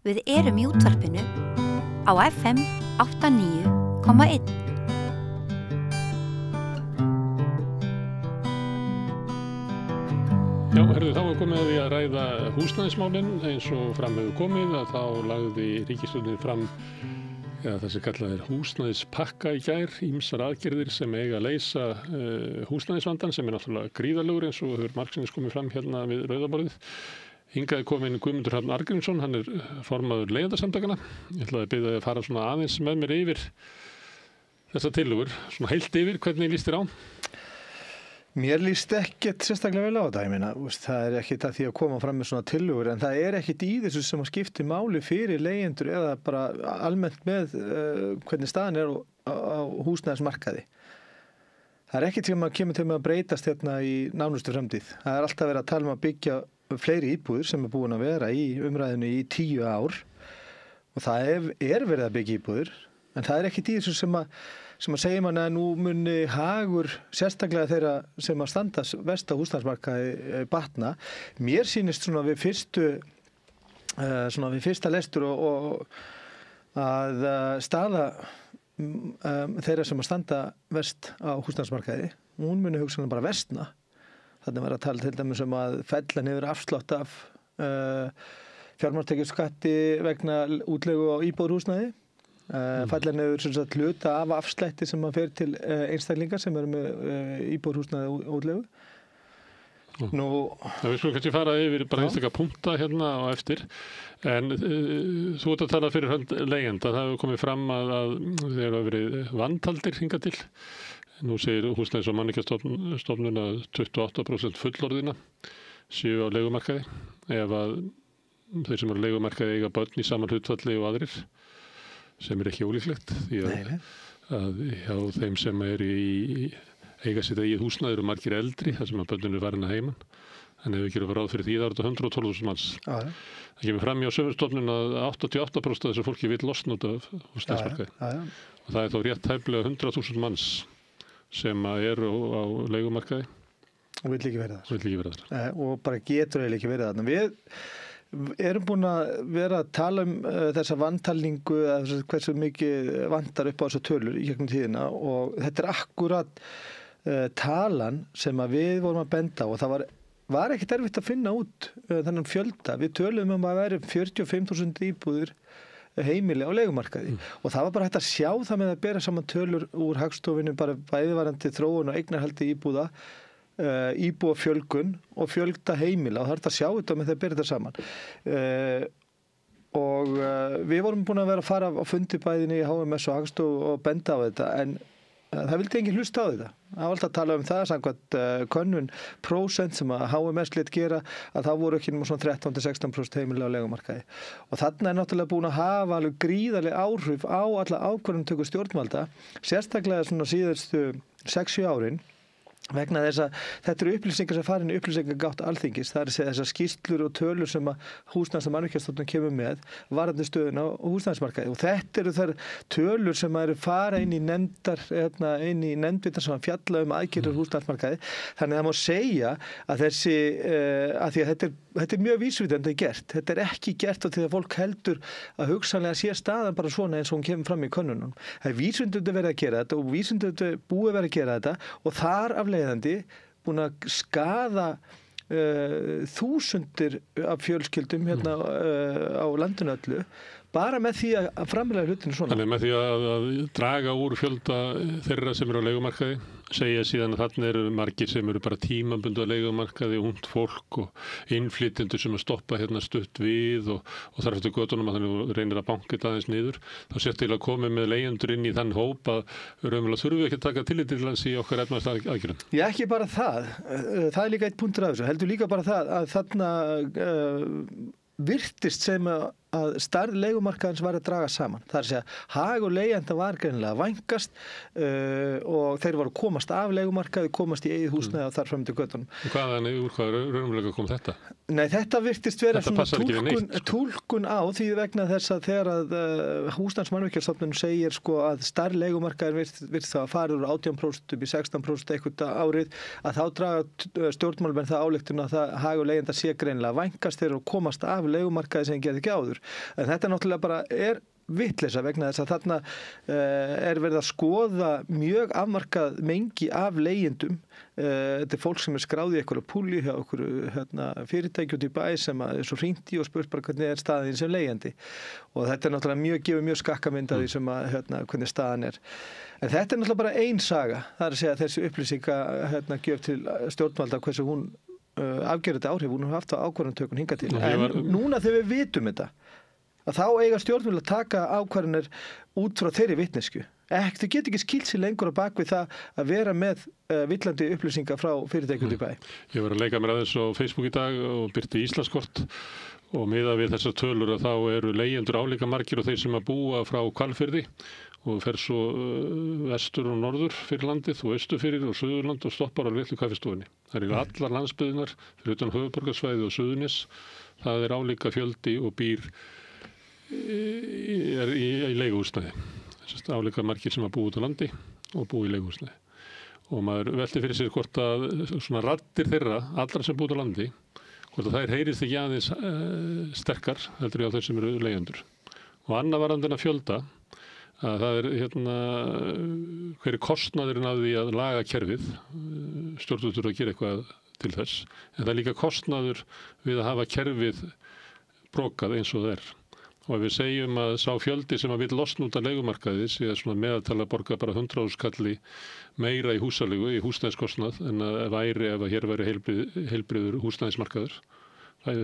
Við erum í útvarpinu á FM 89,1. Já, þá komið að því að ræða húsnæðismálin eins og fram hefur komið að þá lagði ríkisstjórnin fram það sem kallað húsnæðispakka í gær, ýmsar aðgerðir sem eiga að leysa húsnæðisvandann sem náttúrulega gríðarlegur eins og hefur margsinnis komið fram hérna við Rauðaborðið. Hingað kominn Guðmundur Hrafn Arngrímsson, hann formaður Leigjendasamtakanna. Ég ætlaði að biðja þig að fara svona aðeins með mér yfir þessa tillögur, svona heilt yfir, hvernig líst þér á? Mér líst ekkert sérstaklega vel á þetta, ég meina, það ekkert að því að koma fram með svona tillögur, en það ekkert í þessu sem að skipti máli fyrir leigjendur eða bara almennt með hvernig staðan á húsnæðismarkaði. Það ekkert sem að kemur til með að breytast hérna í nánustu framtíð. Það alltaf verið að tala um að byggja fleiri íbúðir sem búin að vera í umræðinu í 10 ár og það verið að byggja íbúðir, en það ekkert í þessu sem að segja mann að nú muni hagur sérstaklega þeirra sem að standa verst á húsnæðismarkaði batna. Mér sýnist svona við fyrsta lestur og að staða þeirra sem að standa verst á húsnæðismarkaði, hún muni hugsanlega bara versna. Þannig var að tala til dæmis að fella niður afslátt af fjármagnstekjuskatti vegna útleigu á íbúðarhúsnæði. Fella niður hluta af afslætti sem að fer til einstaklingar sem eru með íbúðarhúsnæði útleigu. Við skulum kannski fara yfir bara einstaka punkta hérna á eftir. En þú ert að tala fyrir hönd leigjenda. Það hefur komið fram að þeir hafa verið vantaldir hingað til. Nú segir Húsnæðis- og mannvirkjastofnun að 28% fullorðina séu á leigumarkaði. Ef að þeir sem eru á leigumarkaði eiga börn í sama hlutfalli og aðrir, sem ekki ólíklegt. Því að hjá þeim sem eiga sitt eigið húsnæði eru margir eldri, þar sem að börnin eru farin að heiman. En ef við gerum ráð fyrir því, það eru þetta 112.000 manns. Það kemur fram hjá sömurstofnun að 88% af þessu fólki vill losna út af húsnæðismarkaði. Og það þá rétt tæplega 100.000 manns sem eru á leigumarkaði og vill ekki vera þar. Og bara getur eiginlega ekki verið þarna. Við erum búin að vera að tala þessa vantalningu, hversu mikið vantar upp á þessa tölur í gegnum tíðina og þetta akkurat talan sem að við vorum að benda á og það var ekkert erfitt að finna út þennan fjölda. Við töluðum að væri 45.000 íbúðir heimili á leigumarkaði og það var bara hægt að sjá það með að bera saman tölur úr Hagstofunni, bara bæðivarandi þróun og eignarhaldi íbúða, íbúafjölgun og fjölda heimila og það er hægt að sjá þetta með það að bera þetta saman. Og við vorum búin að vera að fara á fundi bæðinni í HMS og Hagstofu og benda á þetta, en það vildi enginn hlusta á þetta. Það var alltaf að tala um það, samkvæmt könnun prósent sem að HMS lét gera, að það voru ekki nema svona 13-16% heimili á leigumarkaði. Og þarna náttúrulega búin að hafa alveg gríðarleg áhrif á alla ákvörðunartöku stjórnvalda, sérstaklega svona síðustu 6-7 árin. Vegna þess að þetta eru upplýsingar sem farin í upplýsingagátt Alþingis, það þessar skýrslur og tölur sem að Húsnæðis- og mannvirkjastofnun kemur með varðandi stöðuna á húsnæðismarkaði og þetta eru þær tölur sem eru fara inn í nefndvitar sem fjalla aðgerðir húsnæðismarkaði. Þannig að það má segja að að því að þetta mjög vísvitandi gert. Þetta ekki gert á því að fólk heldur að hugsanlega sé staðan bara svona eins og hún kemur fram í könnunum. Það vísvitandi verið að gera þetta og vísvitandi búið verið að gera þetta og þar af leiðandi búin að skaða þúsundir af fjölskyldum hérna á landinu öllu bara með því að framlega hlutinu svona. Þannig með því að draga úr fjölda þeirra sem eru á leigumarkaði, segja síðan að þarna eru margir sem eru bara tímabundu á leigumarkaði, ungt fólk og innflytjendur sem að stoppa hérna stutt við og þarf eftir götunum að þannig reynir að banka þetta aðeins niður. Þá sér til að koma með leigjendur inn í þann hóp að raunverulega þurfum við ekki að taka tillit til hans í okkar efnahagsaðgerðum. Já, ekki bara það. Það er líka eitt punktur af þessu. Heldur líka bara það að þarna virtist sem að stærð leigumarkaðins var að draga saman. Það að segja, hagur leigjenda var greinilega að vænkast og þeir voru að komast af leigumarkaði, komast í eigið húsnæði og þar fram til göttunum. Úr hvað raunverulega kom þetta? Nei, þetta virtist vera svona túlkun á því vegna þess að þegar að Húsnæðis- og mannvirkjastofnun segir að stærð leigumarkaðin virtist það að fara úr 18% upp í 16% eitthvað árið, að þá draga stjórnmálamenn það ályktun að það hagur leigjenda sé greinilega að vænkast þeir og komast af leigumarkaði sem gerði ekki áður. En þetta náttúrulega bara vitleysa vegna þess að þarna verið að skoða mjög afmarkað mengi af leigjendum. Þetta fólk sem skráð í einhverja púli hjá einhverju fyrirtæki út í bæ sem svo hringt í og spurt bara hvernig staðin sem leigjandi. Og þetta náttúrulega gefur mjög skakkamynd af því sem hvernig staðan En þetta náttúrulega bara ein saga. Það að segja þessi upplýsinga gjöf til stjórnvalda hversu hún afgerði þetta áhrif, hún haft á ákvarðanatökun hingað til. En núna þegar við vitum þetta, að þá eiga stjórnvöld að taka ákvarðanir út frá þeirri vitneskju. Þau geta ekki skýlt sér lengur á bak við það að vera með villandi upplýsingar frá fyrirtækjum í bæ. Ég var að leika mér aðeins á Facebook í dag og birti Íslandskort og miðað við þessar tölur að þá eru leigjendur álíka margir og þeir sem að búa frá Hvalfirði og fer svo vestur og norður fyrir landið og austur fyrir og Suðurland og stoppar á litlu kaffistofunni. Það eru allar landsbyggðinar fyrir utan höfuðborgarsvæði og Suðurnes. Það álíka fjöldi og býr í leiguhúsnæði. Álíka margir sem að búa út á landi og búa í leiguhúsnæði. Og maður velti fyrir sér hvort að svona raddir þeirra, allra sem búa út á landi, hvort að þær heyrist ekki aðeins sterkar heldur á þeir sem eru leigjendur. Og annað varðandi fjölda að það hver kostnaðurinn af því að laga kerfið, stjórnvöld þurfa að gera eitthvað til þess, en það líka kostnaður við að hafa kerfið brokað eins og það Og ef við segjum að sá fjöldi sem að vill losna út af leigumarkaði sé svona meðaltala borga bara 100.000 kalli meira í húsaleigu, í húsnæðiskostnað en að hér væri heilbriður húsnæðismarkaður. Það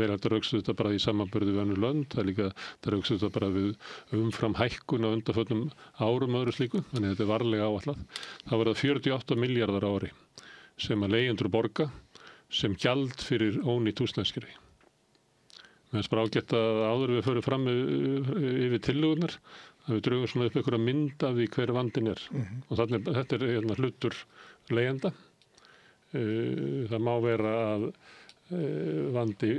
verið að raukstu þetta bara í samanburði við önnur lönd, það er líka að raukstu þetta bara við umfram hækkun á undanförnum árum öðru slíku, þannig að þetta varlega áætlað. Það verða 48 milljarðar á ári sem að leigjendur borga sem gjald fyrir ónýtt húsnæðiskerfi. Mér finnst bara ágætt að áður við förum fram yfir tillögurnar að við drögum svona upp einhverja mynd af því hver vandinn og þetta hlutur leigjenda. Það má vera að vandi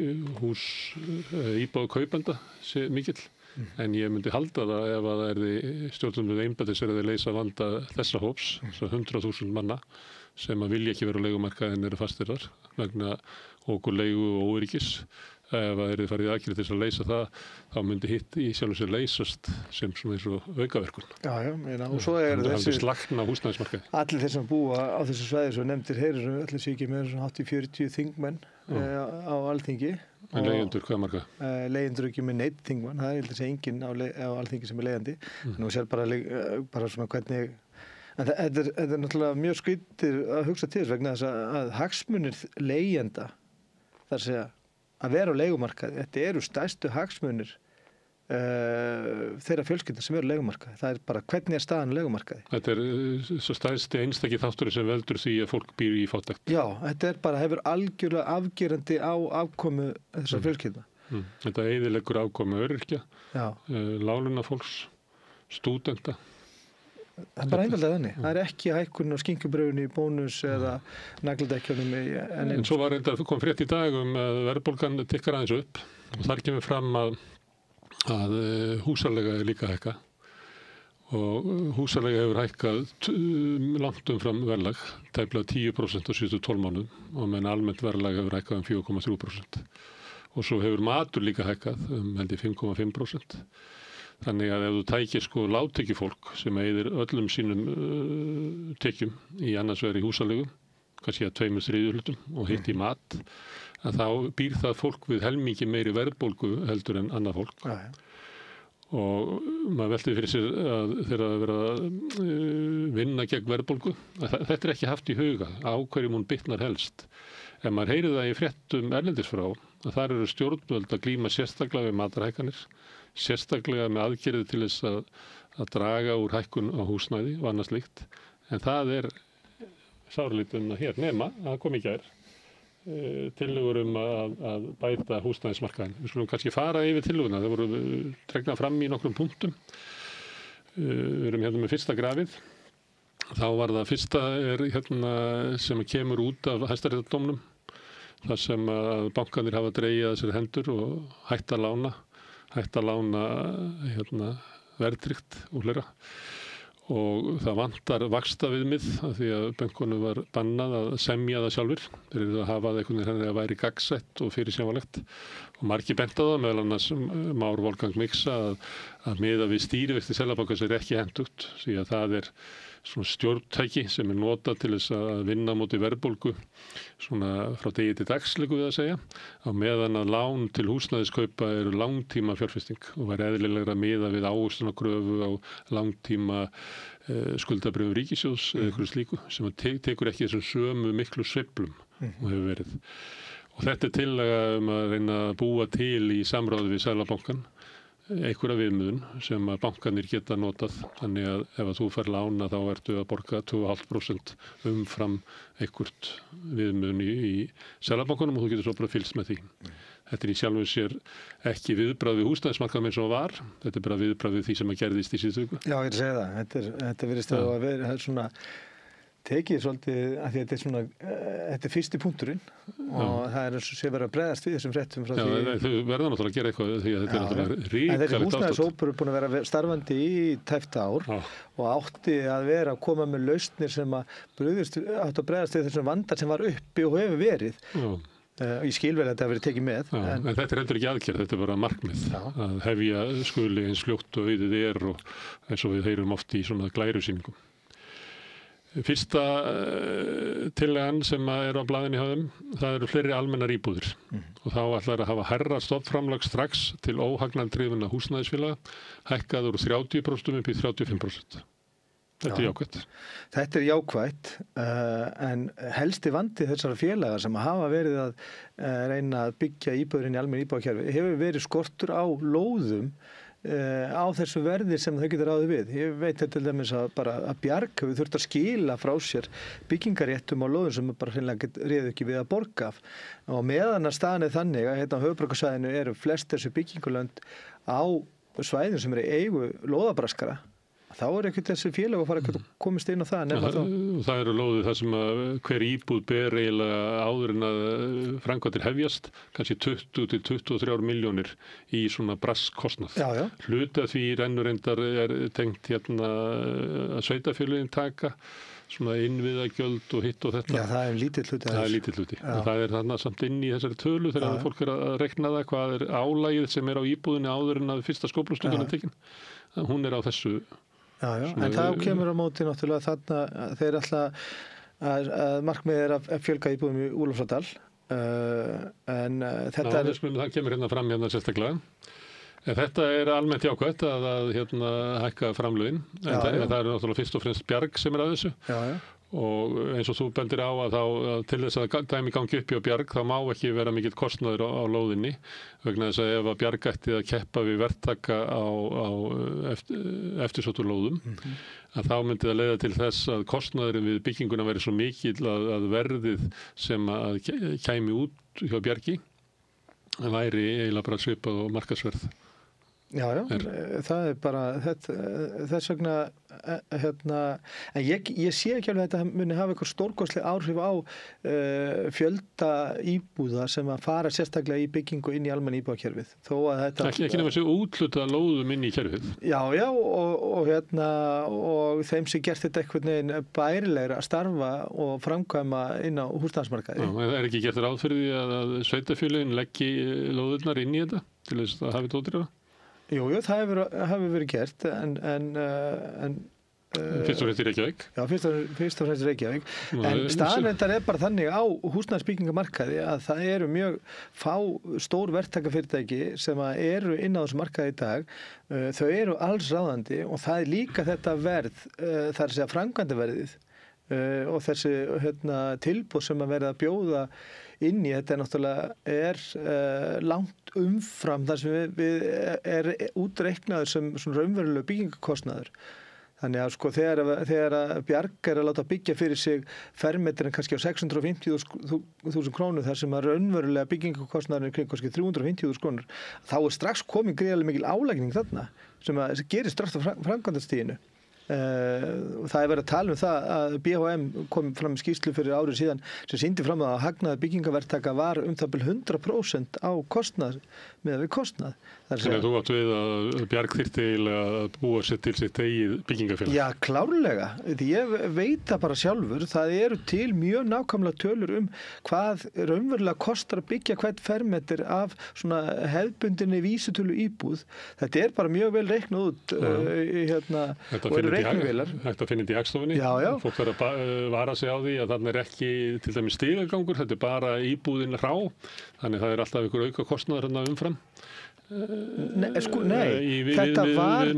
íbúða kaupenda sé mikill en ég myndi halda það ef að það stjórnvöld einbeita sér að þeir leysa vanda þessa hóps, 100.000 manna sem að vilja ekki vera á leigumarkaði en eru fastir þar vegna okkur leigu og óöryggis. Ef það farið aðgerðir til þess að leysa það, þá myndi hitt í sjálfum sér leysast sem svona eins og aukaverkun. Já, og svo þessi slagna húsnæðismarkaði. Allir þeir sem búa á þessu svæði sem nefndir heyrir allir sé ekki með svona 80-40 þingmenn á Alþingi. En leigjendur, hvað marga? Leigjendur ekki með neitt þingmann, það heldur sé enginn á Alþingi sem leigjandi. Nú sér bara svona hvernig en þetta er náttúrulega mjög skrítið að hugsa til þess vegna þess að hagsmunir leigjenda þar segja að vera á leigumarkaði, þetta eru stærstu hagsmunir þeirra fjölskylda sem eru á leigumarkaði. Það er bara hvernig staðan á leigumarkaði. Þetta er svo stærsti einstaki þáttur sem veldur því að fólk býr í fátækt. Já, þetta er bara hefur algjörlega afgerandi á afkomu þessar fjölskylda. Þetta eyðileggur afkomu öryrkja, láglaunafólks, stúdenta. Það er bara einfaldlega þannig. Það er ekki hækkun á skinkubrauðinu í bónus eða nagladekkjunum en svo kom frétt í dag að verðbólgan tikkar aðeins upp og þar kemur fram að húsaleiga er líka hækka og húsaleiga hefur hækkað langt umfram verðlag, tæplega 10% á síðustu 12 mánuðum og meðan almennt verðlag hefur hækkað 4,3%. Og svo hefur matur líka hækkað held ég 5,5%. Þannig að ef þú tækir lágtekjufólk sem eyðir öllum sínum tekjum í annars vegar í húsaleigu, kannski að 2/3 hlutum og hitt í mat, að þá býr það fólk við helmingi meiri verðbólgu heldur en annað fólk. Og maður velti fyrir sér að þegar það verða að vinna gegn verðbólgu, þetta er ekki haft í huga á hverjum hún bitnar helst. Ef maður heyrir það í fréttum erlendis frá, að þar eru stjórnvöld að glíma sérstaklega við matarhækkanir, sérstaklega með aðgerðir til þess að draga úr hækkun á húsnæði og annað slíkt. En það er sárlítið hér nema, það kom í gær, tillögur að bæta húsnæðismarkaðinn. Við skulum kannski fara yfir tillöguna, það voru tregnar fram í nokkrum punktum. Við erum hérna með fyrsta grafið. Þá var það fyrsta sem kemur út af Hæstaréttardómnum, þar sem að bankarnir hafa dregið að sér hendur og hætt að lána verðtryggt og fleira. Og það vantar vaxtaviðmið af því að bönkunum var bannað að semja það sjálfur fyrir að hafa það einhvern veginn að væri gagnsætt og fyrirsjáanlegt Og margir bent á það, meðal annars Már Wolfgang Mixa, að miða við stýrivexti Seðlabankans ekki hentugt, því að það svona stjórntæki sem notað til þess að vinna móti verðbólgu svona frá degi til dagsleiku við að segja, á meðan að lán til húsnæðiskaupa eru langtíma fjárfesting og væri eðlilegra að miða við ávöxtunarkröfu á langtíma skuldabrifum ríkissjóðs eða eitthvað slíku sem tekur ekki þessum sömu miklu sveiflum og hefur verið. Og þetta tillaga að reyna að búa til í samráði við Seðlabankann einhverja viðmiðun sem að bankarnir geta notað. Þannig að ef að þú fær lána þá ertu að borga 2,5% umfram einhvert viðmiðun í Seðlabankanum og þú getur svo bara fylgst með því. Þetta í sjálfu sér ekki viðbragð við húsnæðismarkaðnum eins og var. Þetta bara viðbragð við því sem að gerðist í síðustu viku. Já, ég segi það. Þetta virðist að vera svona tekið svolítið að því að þetta fyrsti punkturinn og það eins og sé verið að bregðast við þessum fréttum frá því. Já, þau verða náttúrulega að gera eitthvað því að þetta náttúrulega ríkalegt ástand. En þessi húsnæðishópur búin að vera starfandi í tæpt ár og átti að vera að koma með lausnir sem að átti að bregðast við þessum vandar sem var uppi og hefur verið. Ég skil vel að þetta hafi verið tekið með. En þetta heldur ekki aðgerð, þetta bara markmið. Að hefja skuli eins fljótt og auðið og eins og við heyrum oft í svona glærusýningum. Fyrsta tillagan sem á blaðinu hjá þeim, það eru fleiri almennar íbúðir og þá ætlar að hafa hærra stofnframlag strax til óhagnaldrifinna húsnæðisfélaga, hækkað úr 30% upp í 35%. Þetta er jákvætt. Þetta er jákvætt, en helsti vandi þessara félaga sem hafa verið að reyna að byggja íbúðurinn í almenn íbúðakerfi hefur verið skortur á lóðum á þessu verði sem þau getur ráðið við. Ég veit til dæmis að Bjarg hefur þurft að skila frá sér byggingaréttum á lóðum sem bara hreinlega réðu ekki við að borga af. Og meðan að staðan er þannig að hérna á höfuðborgarsvæðinu eru flest þessu byggingalönd á svæðin sem eru í eigu lóðabraskara. Þá er ekkert þessi félag að fara að komast inn á það. Það eru lóðið þar sem að hver íbúð ber eiginlega áður en að framkvæmdir hefjast, kannski 20 til 23 milljónir í svona braskkostnað. Hluti af því rennur reyndar tengt hérna að sveitarfélögin taka, svona innviðagjöld og hitt og þetta. Já, það er lítill hluti. Það er lítill hluti. Það er þarna samt inn í þessari tölu þegar fólk er að rekna það, hvað er álagið sem er á íbúðinni áður en að fyrsta skóflustungan er tekin. Hún er á þessu. Já, en þá kemur á móti náttúrulega þarna þeir alltaf að markmið er að fjölga íbúðum í Úlfarsárdal en þetta það kemur hérna fram hérna sérstaklega. Þetta er almennt jákvætt að hækka framlögin en það er náttúrulega fyrst og fremst Bjarg sem er að þessu. Og eins og þú bendir á að til þess að dæmi gangi upp hjá Bjarg þá má ekki vera mikill kostnaður á lóðinni vegna þess að ef að Bjarg ætti að keppa við verktaka á eftirsóttu lóðum að þá myndi það leiða til þess að kostnaðurinn við bygginguna væri svo mikill að verðið sem að kæmi út hjá Bjargi væri eiginlega bara svipað og markaðsverð. Já, það er bara þess vegna en ég sé ekki alveg að þetta muni hafa eitthvað stórkostleg áhrif á fjölda íbúða sem að fara sérstaklega í byggingu inn í almenn íbúðakerfið þó að þetta ekki nema sér úthlutað lóðum inn í kerfið. Já, og þeim sem gert þetta einhvern veginn bærilegra að starfa og framkvæma inn á húsnæðismarkaði. Það er ekki gert ráð fyrir því að sveitarfélögin leggi lóðurnar inn í þetta til þess að hafi ódýrara? Jú, það hefur verið gert en fyrst og fremst í Reykjavík. Já, fyrst og fremst í Reykjavík. En staðreyndar er bara þannig á húsnæðisbyggingamarkaði að það eru mjög fá stór verktakafyrirtæki sem eru inn á þessu markaði í dag. Þau eru alls ráðandi og það er líka þetta verð, það er að segja framkvæmdaverðið og þessi tilboð sem að verða að bjóða inn í þetta náttúrulega langt umfram þar sem við er útreiknaður sem svona raunverulega byggingakostnaður. Þannig að þegar að Bjarg er að láta byggja fyrir sig fermetrin kannski á 650.000 krónur þar sem að raunverulega byggingakostnaður er kring kannski 350.000 krónur, þá er strax komin gríðarlega mikil álagning þarna sem gerir strax á framkvæmdastiginu. Það er verið að tala um það að BHM kom fram með skýrslu fyrir árið síðan sem sýndi fram að hagnaður byggingaverktaka var það bil 100% á kostnað með við kostnað. Þannig að þú átt við að Bjarg þyrfti að búa sér til sitt eigið byggingafélag. Já, klárlega. Ég veit það bara sjálfur. Það eru til mjög nákvæmlega tölur hvað raunverulega kostar að byggja hvern fermetr af svona hefðbundinni vísitölu íbúð. Þetta er bara mjög vel reiknað út og eru reiknivélar. Hægt að finna þetta í Hagstofunni. Já, já. Fólk verður að vara sig á því að þarna er ekki til dæmis stigagangur, þetta er bara íbúðin rá. Þannig það er alltaf ykkur auka kostnaður umfram. Nei, þetta var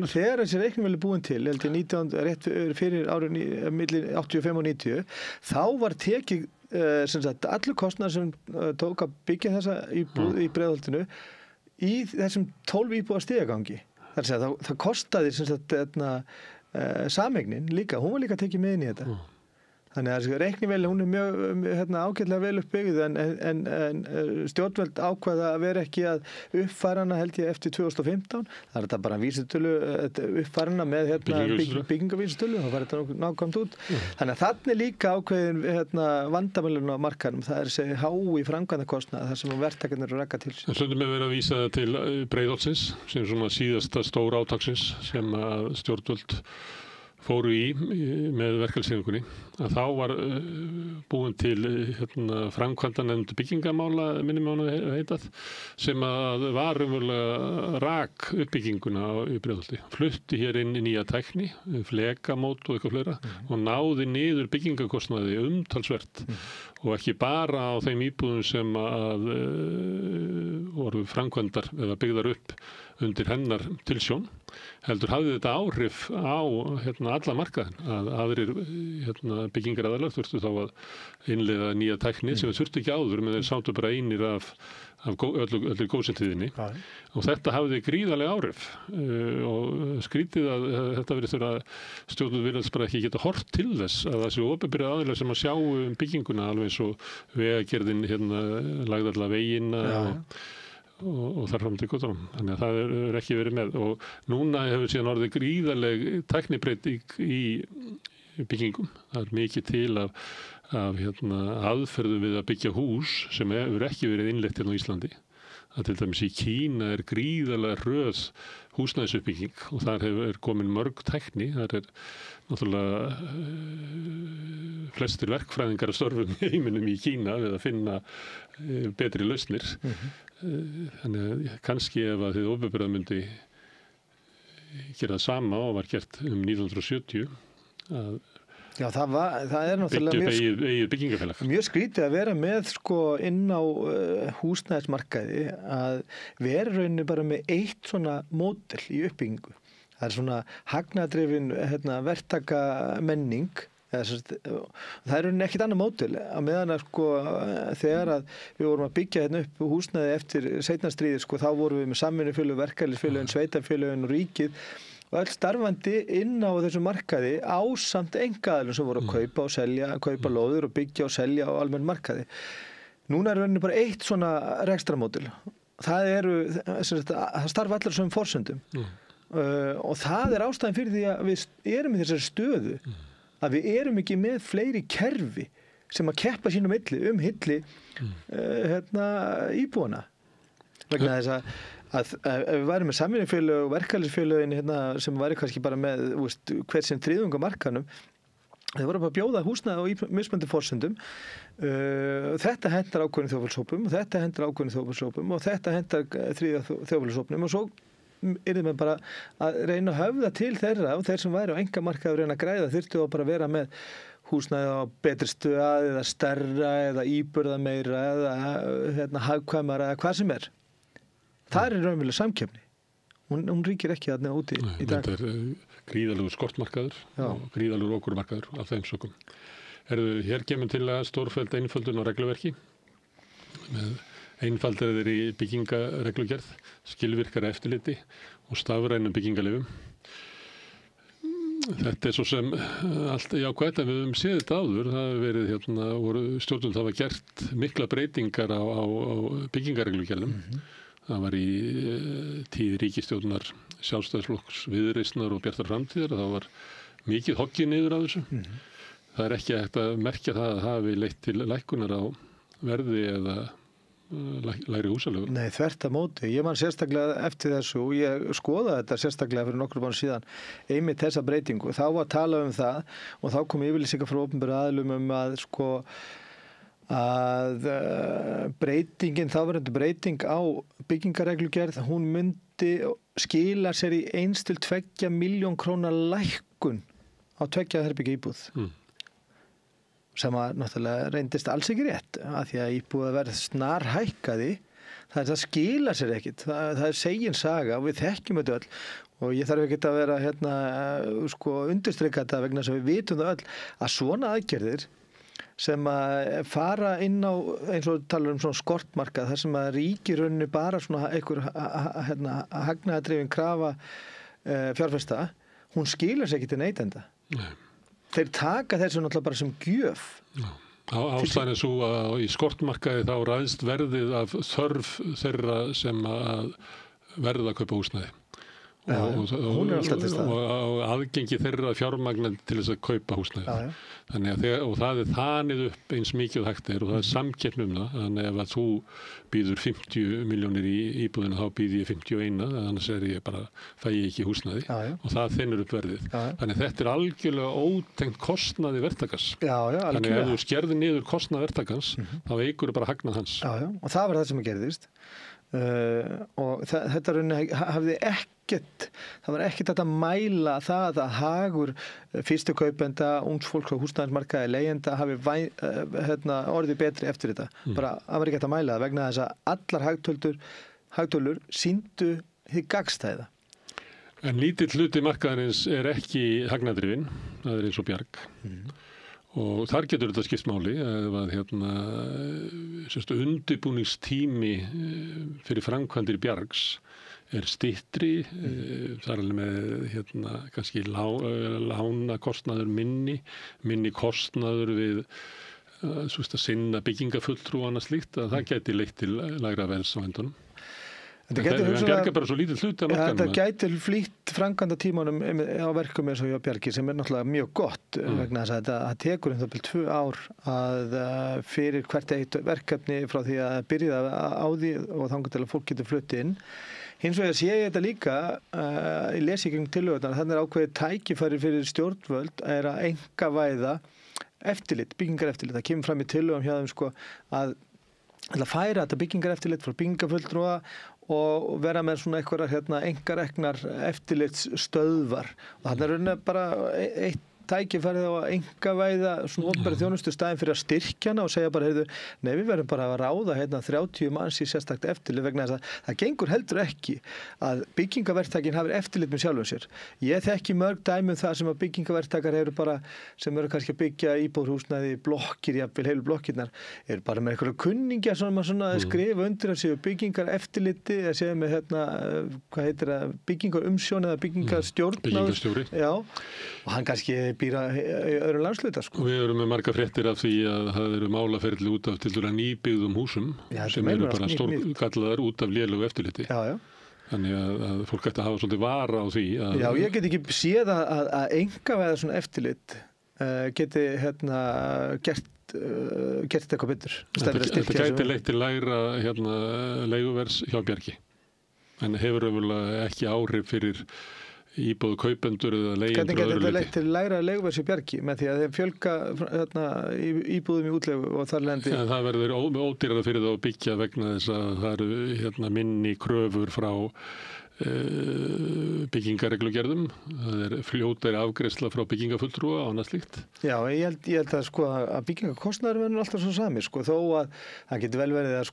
þegar þessi reiknivél búin til rétt fyrir árin milli 85 og 90 þá var tekið allur kostnaður sem tók að byggja þessa íbúð í Breiðholtinu í þessum 12 íbúða stigagangi. Það kostaði sameignin líka, hún var líka tekið með inn í þetta. Þannig að reiknivél hún er mjög ágætlega vel uppbyggð en stjórnvöld ákvaða að vera ekki að uppfæra hana held ég eftir 2015. Það er þetta bara vísitölu uppfæra hana með byggingavísitölu, það var þetta nákvæmt út. Þannig að þannig líka ákveðin vandamælun á markanum, það er þessi hái framkvæmdakostnað þar sem verktakarnir eru að rakka til sig. Stundum er verið að vísa til Breiðholtsins sem svona síðasta stór átaksins sem að stjórnvöld fóru í með verkalýðshreyfingunni að þá var búin til framkvæmdanefnd byggingamála minnum á hana heitað sem að var raunverulega rak uppbygginguna í Breiðholti. Flutti hér inn í nýja tækni, flekamót og eitthvað fleira og náði niður byggingakostnaði umtalsvert og ekki bara á þeim íbúðum sem að voru framkvæmdar eða byggðar upp undir hennar tilsjón, heldur hafði þetta áhrif á alla markaðin að aðrir byggingaraðalar þurftu þá að innleiða nýja tækni sem þurftu ekki áður með þeir sátu bara einir af öllu góðsyntíðinni og þetta hafði gríðarlega áhrif og skrítið að þetta verið þurfa stjórnvöld virðast bara ekki geta horft til þess að það séu opinberið aðilar sem að sjá bygginguna alveg eins og vegagerðin lagði alla vegina og þar fram til göttunum. Þannig að það er ekki verið með og núna hefur síðan orðið gríðarleg tæknibreyting í byggingum. Það er mikið til af aðferðum við að byggja hús sem hefur ekki verið innleitt hérna á Íslandi. Það til dæmis í Kína er gríðarlega hröð húsnæðisuppbygging og þar er komin mörg tækni. Það er náttúrulega flestir verkfræðingar að störfum í heiminum í Kína við að finna betri lausnir. Þannig að kannski ef að þið opinberað myndi gera það sama og var gert 1970 að Já, það er náttúrulega eigið byggingafélag. Mjög skrítið að vera með inn á húsnæðismarkaði að vera rauninni bara með eitt svona módel í uppbyggingu. Það er svona hagnaðardrifin verktaka menning. Það er rauninni ekkert annað módel að meðan að þegar að við vorum að byggja upp húsnæði eftir seinna stríðið þá vorum við með samvinnufélög, verkalýðsfélögin, sveitarfélögin og ríkið og öll starfandi inn á þessum markaði ásamt einkaaðilum sem voru að kaupa og selja, kaupa lóðir og byggja og selja á almenn markaði. Núna er rauninni bara eitt svona rekstramódel. Það starfa allir sem forsendum og það er ástæðan fyrir því að við erum í þessari stöðu að við erum ekki með fleiri kerfi sem að keppa sín milli hilli íbúana. Vegna þess að ef við værum með samvinnufélög og verkalýðsfélögin sem væri kannski bara með hver sem þriðjung á markaðnum, þeir voru bara að bjóða húsnæði á mismunandi forsendum. Þetta hentar ákveðnum þjóðfélagshópum og þetta hentar ákveðnum þjóðfélagshópum og þetta hentar þriðja þjóðfélagshópnum og svo yrði með bara að reyna að höfða til þeirra og þeir sem væri á einkamarkaði að reyna að græða þyrftu að bara vera með húsnæði á betri stöð eða stærra eða íburða meira eða hagkvæmara eða hvað sem er. Það er raunveruleg samkeppni. Hún ríkir ekki þarna úti í dag. Þetta er gríðalegur skortmarkaður og gríðalegur okurmarkaður af þeim sökum. Hér kemur til að stórfelld einföldun á regluverki með einfaldar í byggingareglugerð, skilvirkara eftirliti og stafrænum byggingaleyfum. Þetta er svo sem allt jákvætt en við höfum séð þetta áður. Það hefur verið stjórnvöld hafa gert mikla breytingar á byggingareglugerðum Það var í tíð ríkisstjórnar Sjálfstæðisflokks, Viðreisnar og Bjartar framtíðar. Það var mikið hoggið niður af þessu. Það er ekki hægt að merkja það að hafi leitt til lækkunar á verði eða lægri húsalegu. Nei, þvert að móti. Ég man sérstaklega eftir þessu og ég skoðaði þetta sérstaklega fyrir nokkrum árum síðan einmitt þessa breytingu. Þá var talað um það og þá kom yfirlýsingar frá opinberum aðilum að þáverandi breyting á byggingarreglugerð, hún myndi skila sér í 1-2 milljón króna lækkun á 2 herbergja íbúð. Sem að náttúrulega reyndist alls ekki rétt af því að íbúðaverð snar hækkaði. Það skila sér ekkit. Það er segin saga og við þekkjum þetta öll og ég þarf ekki að vera undirstrika þetta vegna þess að við vitum það öll að svona aðgerðir sem að fara inn á eins og talar svona skortmarkað þar sem að ríkir rauninni bara svona einhver hagnaðardrifin krafa fjárfesta, hún skilur sér ekki til neytenda. Nei. Þeir taka þessu náttúrulega bara sem gjöf. Ástæðan er svo að í skortmarkaði þá ræðst verðið af þörf þeirra sem að verða að kaupa húsnæði. Hún er alltaf til staðar. Og aðgengi þeirra fjármagn til þess að kaupa húsnæði. Þannig að og það er þanið upp eins mikið hægt er og það er samkeppni um það. Þannig ef að þú býður 50 milljónir í íbúðina þá býð ég 51, annars fæ ég ekki húsnæði og það þennur upp verðið. Þannig að þetta er algjörlega ótengt kostnaði verktakans. Þannig að ef þú skerðir niður kostnað verktakans þá eigur bara hagnað hans. Og það var það sem gerðist. Og þetta hafði það var ekkert að mæla það að hagur fyrstu kaupenda, ungs fólks á húsnæðismarkaði, leigjenda hafi orðið betri eftir þetta. Bara það var ekki að mæla það vegna þess að allar hagtölur sýndu hið gagnstæða. En lítill hluti markaðarins er ekki hagnaðdrifinn, það er eins og Bjarg. Og þar getur þetta skipt máli ef að undirbúningstími fyrir framkvæmdir Bjargs er styttri, það er alveg með kannski lánakostnaður minni kostnaður við að sinna byggingafulltrú og annað slíkt, að það gæti leitt til lægra verðs á endunum. Það Bjargar bara svo lítið hluti af markaðnum. Þetta gæti flýtt framkvæmda tímanum á verkum eins og hjá Bjargi sem er náttúrulega mjög gott vegna þess að það tekur 2 ár að fyrir hvert eitt verkefni frá því að byrja á því og þangað til að fólk getur fluttið inn. Hins vegar sé ég þetta líka, ég lesi í gegnum tillögurnar, þannig er ákveðið tækifæri fyrir stjórnvöld að einkavæða eftirlit, byggingareftirlit. Það kemur fram í tillögum hjá þeim að færa þetta byggingareftirlit frá byggingafulltrúa og vera með svona einhverjar einkareknar eftirlitsstöðvar. Og þarna er rauninni bara eitt tækifærið á að einkavæða svona opinbera þjónustu staðinn fyrir að styrkja hana og segja bara, nei, við verðum bara að ráða 30 manns í sérstakt eftirlit vegna þess að það gengur heldur ekki að byggingaverktakinn hafi eftirlit með sjálfum sér. Ég þekki mörg dæmi það sem að byggingaverktakar eru bara, sem eru kannski að byggja íbúðarhúsnæði, blokkir, jafnvel heilu blokkirnar, eru bara með einhverja kunningja svona skrifa undir að séu byggingar eftirliti, að séu með hvað heitir það, byggingarumsjón eða byggingarstjórn. Já, og hann kannski býra í öðrum landshluta. Við erum með marga fréttir af því að það eru málaferli út af til dæmis nýbyggðum húsum sem eru bara stórgallaðar út af lélegu eftirliti. Þannig að fólk ætti að hafa svolítið vara á því. Já, ég get ekki séð að einkavæða svona eftirlit geti gert eitthvað betur. Þetta gæti leitt til lægra leiguvers hjá Bjargi. En hefur öfulega ekki áhrif fyrir íbúðu kaupendur eða leigjendur að öðru leyti. Hvernig getur þetta leitt til lægra leiguvers í Bjargi með því að þeim fjölga íbúðum í útleigu og þar lendi? Það verður ódýrara fyrir það að byggja vegna þess að það eru minni kröfur frá byggingareglugerðum. Það er fljótari afgreiðsla frá byggingafulltrúa og annað slíkt. Já, ég held að byggingakostnaður verður alltaf svo sami, þó að það getur vel verið að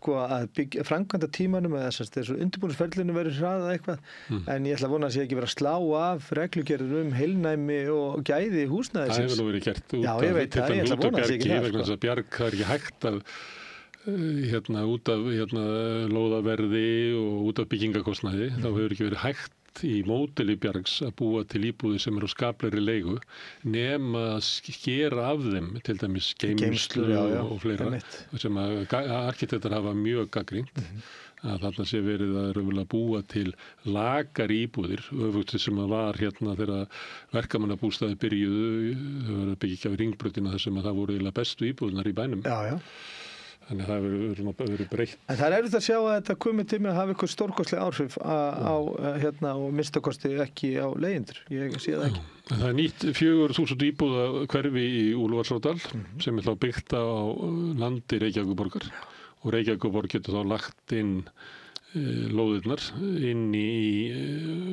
framkvæmda tímanum eða þessu undirbúningsferlinu verður hraðað eitthvað, en ég ætla að vona að sé ekki vera að slá af reglugerðum heilnæmi og gæði húsnæðisins. Það hefur nú verið gert út af Bjargi, vegna þess að Bjarg það er ekki hægt að út af lóðaverði og út af byggingakostnaði, þá hefur ekki verið hægt í módeli Bjargs að búa til íbúði sem eru á skaplegri leigu nema að skera af þeim til dæmis geymslu og fleira sem að arkitektar hafa mjög gagnrýnt. að þarna sé verið að raunverulega búa til lakari íbúðir, öfugt sem að var hérna þegar verkamannabústaði byrjuðu, þau voru að byggja ekki af Hringbrautina þar sem að það voru eiginlega bestu íbúðunar í bænum. Já. Þannig að það verið breytt. En það er erfitt að sjá að þetta komið til með að hafa eitthvað stórkostleg áhrif á og minnstakosti ekki á leigjendur. Ég sé það ekki. Það er nýtt 4.000 íbúða hverfi í Úlfarsárdal sem er þá byggt á landi Reykjavíkurborgar. Og Reykjavíkurborg getur þá lagt inn lóðirnar inn í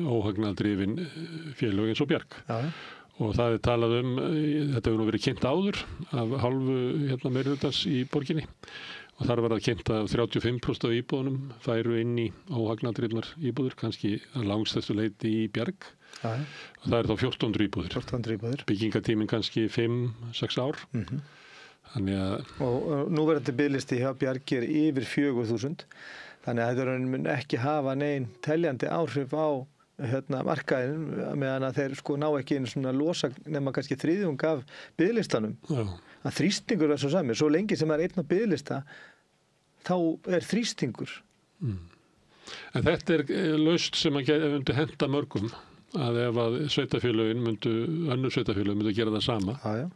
óhagnadrifin félög eins og Bjarg. Já. Og það er talað þetta hefur nú verið kynnt áður af hálfu meirihlutans í borginni. Og þar var það kynnt að 35% af íbúðunum færu inn í óhagnadrifnar íbúður, kannski að langstæstu leyti í Bjarg. Já. Og það er þá 1400 íbúður. 1400 íbúður. Byggingatíminn kannski 5-6 ár. Þannig að... Og núverandi biðlisti hjá Bjargi yfir 4.000. Þannig að þetta mun ekki hafa nein teljandi áhrif á markaðin meðan að þeir ná ekki einu svona losa nema kannski þriðjung af biðlistanum. Já. Að þrýstingur er svo sami. Svo lengi sem er einn á biðlista, þá er þrýstingur. En þetta er lausn sem að myndi henta mörgum að ef að sveitafélögin önnur sveitafélög myndu gera það sama. Já.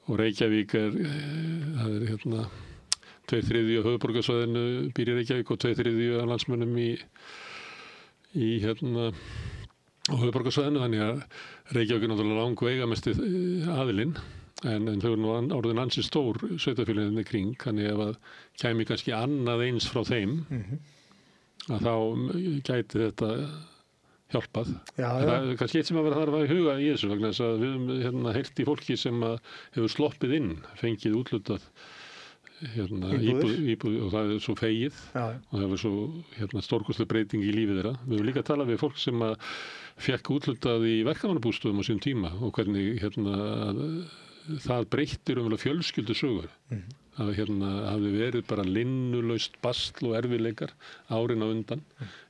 Og Reykjavík það er 2/3 af höfuðborgarsvæðinu býr í Reykjavík og 2/3 af landsmönnum í á höfuðborgarsvæðinu, þannig að Reykjavík er náttúrulega langveigamesti aðilinn, en þau eru nú orðin ansi stór sveitafélögin í kring, þannig ef að kæmi kannski annað eins frá þeim, að þá gæti þetta hjálpað. Já. Það er kannski eitt sem að vera þarf að huga í þessu vegna þess að við höfum heyrt í fólki sem hefur sloppið inn, fengið útlutað íbúð og það er svo fegið. Já. Og það er svo stórkostleg breyting í lífið þeirra. Við höfum líka að tala við fólk sem að fekk útlutað í verkamannabústöðum á sínum tíma og hvernig það breyttir fjölskyldusögur. Það hafði verið bara linnulaust basl og erfiðleikar árin á undan,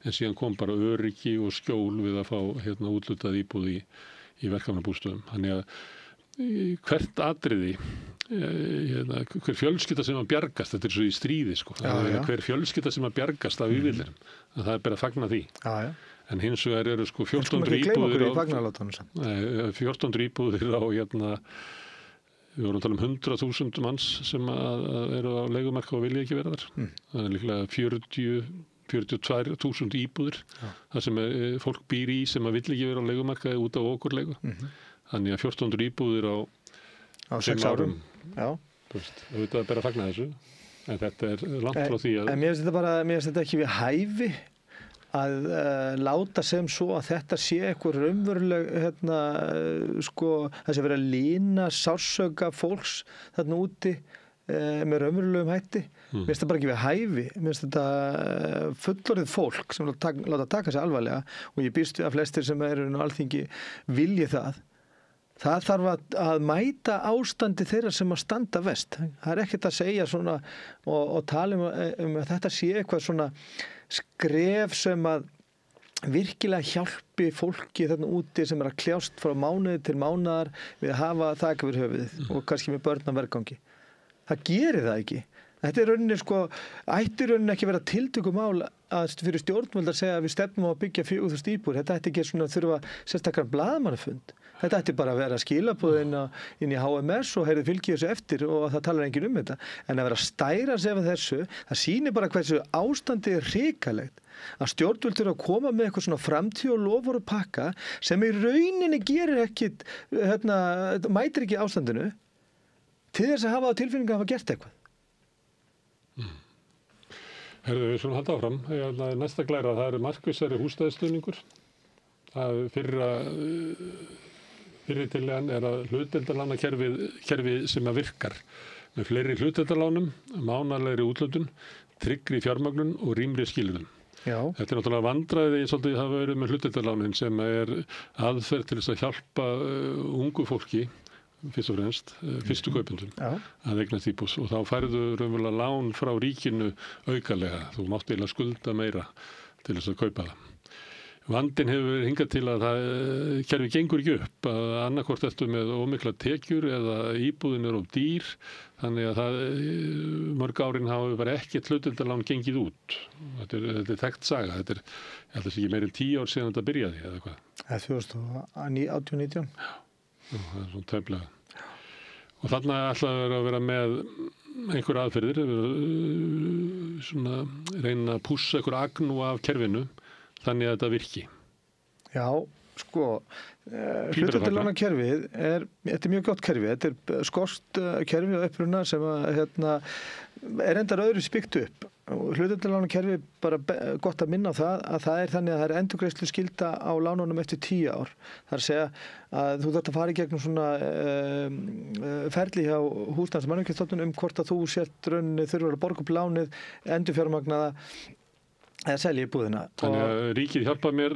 en síðan kom bara öryggi og skjól við að fá útlutað íbúð í verkamannabústöðum. Þannig að hvert atriði, hver fjölskylda sem að bjargast, þetta er svo í stríði, hver fjölskylda sem að bjargast af yfirleirum, það er bara að fagna því. Já. En hins vegar eru 1400 íbúðir á við vorum að tala 100.000 manns sem eru á leigumarka og vilja ekki vera þar. Það er líklega 42.000 íbúðir þar sem fólk býr í sem að vill ekki vera á leigumarka út af okurleigu. Þannig að 1400 íbúðir á 6 árum. Já. Þetta er bara að fagna þessu. En þetta er langt frá því að... En mér finnst þetta ekki við hæfi að láta sem svo að þetta sé eitthvað raunveruleg það sé verið að lína sársauka fólks þarna úti með raunverulegum hætti. Mér finnst þetta bara ekki við hæfi. Mér finnst þetta fullorðið fólk sem láta taka sig alvarlega og ég býst við að flestir sem eru á Alþingi vilji það. Það þarf að mæta ástandi þeirra sem að standa verst. Það er ekkert að segja svona og tala um að þetta sé eitthvað svona skref sem að virkilega hjálpi fólki þarna úti sem er að kljást frá mánuði til mánaðar við að hafa þak yfir höfuðið og kannski með börn á vergangi. Það gerir það ekki. Þetta er rauninni ætti rauninni ekki vera tiltökumál að fyrir stjórnvöld að segja að við stefnum á að byggja 4.000 íbúðir. Þetta ætti ekki svona þurfa sérstakar blaðamannafund. Þetta ætti bara að vera skilaboð inn í HMS og heyrðu fylgið þessu eftir og það talar enginn um þetta. En að vera að stæra sig af þessu, það sýnir bara hversu ástandið er hrikalegt. Að stjórnvöld eru að koma með eitthvað svona framtíð og loforð pakka sem í rauninni gerir ekkit, mætir ekki ástandinu til þess að hafa á tilfinningu að hafa gert eitthvað. Herðu, við svona halda áfram. Næsta glæra, það eru markvissari húsnæðisstuðningur. Fyrri tillagan er að hlutdeildarlánakerfi sem að virkar með fleiri hlutdeildarlánum, mánalegri úthlutun, tryggri fjármögnun og rýmri skilyrðum. Já. Þetta er náttúrulega vandræði svolítið hafa verið með hlutdeildarlánin sem er aðferð til þess að hjálpa ungu fólki, fyrst og fremst, fyrstu kaupendum að eignast íbúðs og þá færðu raunverulega lán frá ríkinu aukalega. Þú mátt eiginlega skulda meira til þess að kaupa það. vandinn hefur hingað til að það kerfi gengur ekki upp, að annarkvort ertu með ómikla tekjur eða íbúðin of dýr, þannig að það mörg árin hafa bara ekkert hlutdeildarlán gengið út. Þetta er þekkt saga, þetta er, ég held að sé ekki meir en 10 ár síðan þetta byrjaði eða hvað. Það er 2018-19. Já, það er svona tæplega. Og þarna ætlaður að vera með einhver aðferðir, svona reyna að pússa einhver agnúa af kerfinu þannig að þetta virki. Já, sko, hlutdeildarlánakerfið þetta er mjög gott kerfi, þetta er skoskt kerfi á uppruna sem að, er endar öðru byggt upp. Hlutdeildarlánakerfi, bara gott að minna á það að það er þannig að það er endurgreiðslu skylda á lánunum eftir 10 ár. Það er að segja að þú þarft að fara í gegnum svona ferli hjá Húsnæðis- og mannvirkjastofnun hvort að þú sért rauninni þurfir að borga upp lánið, endurfjármagnaða eða selja íbúðina. Þannig að ríkið hjálpa mér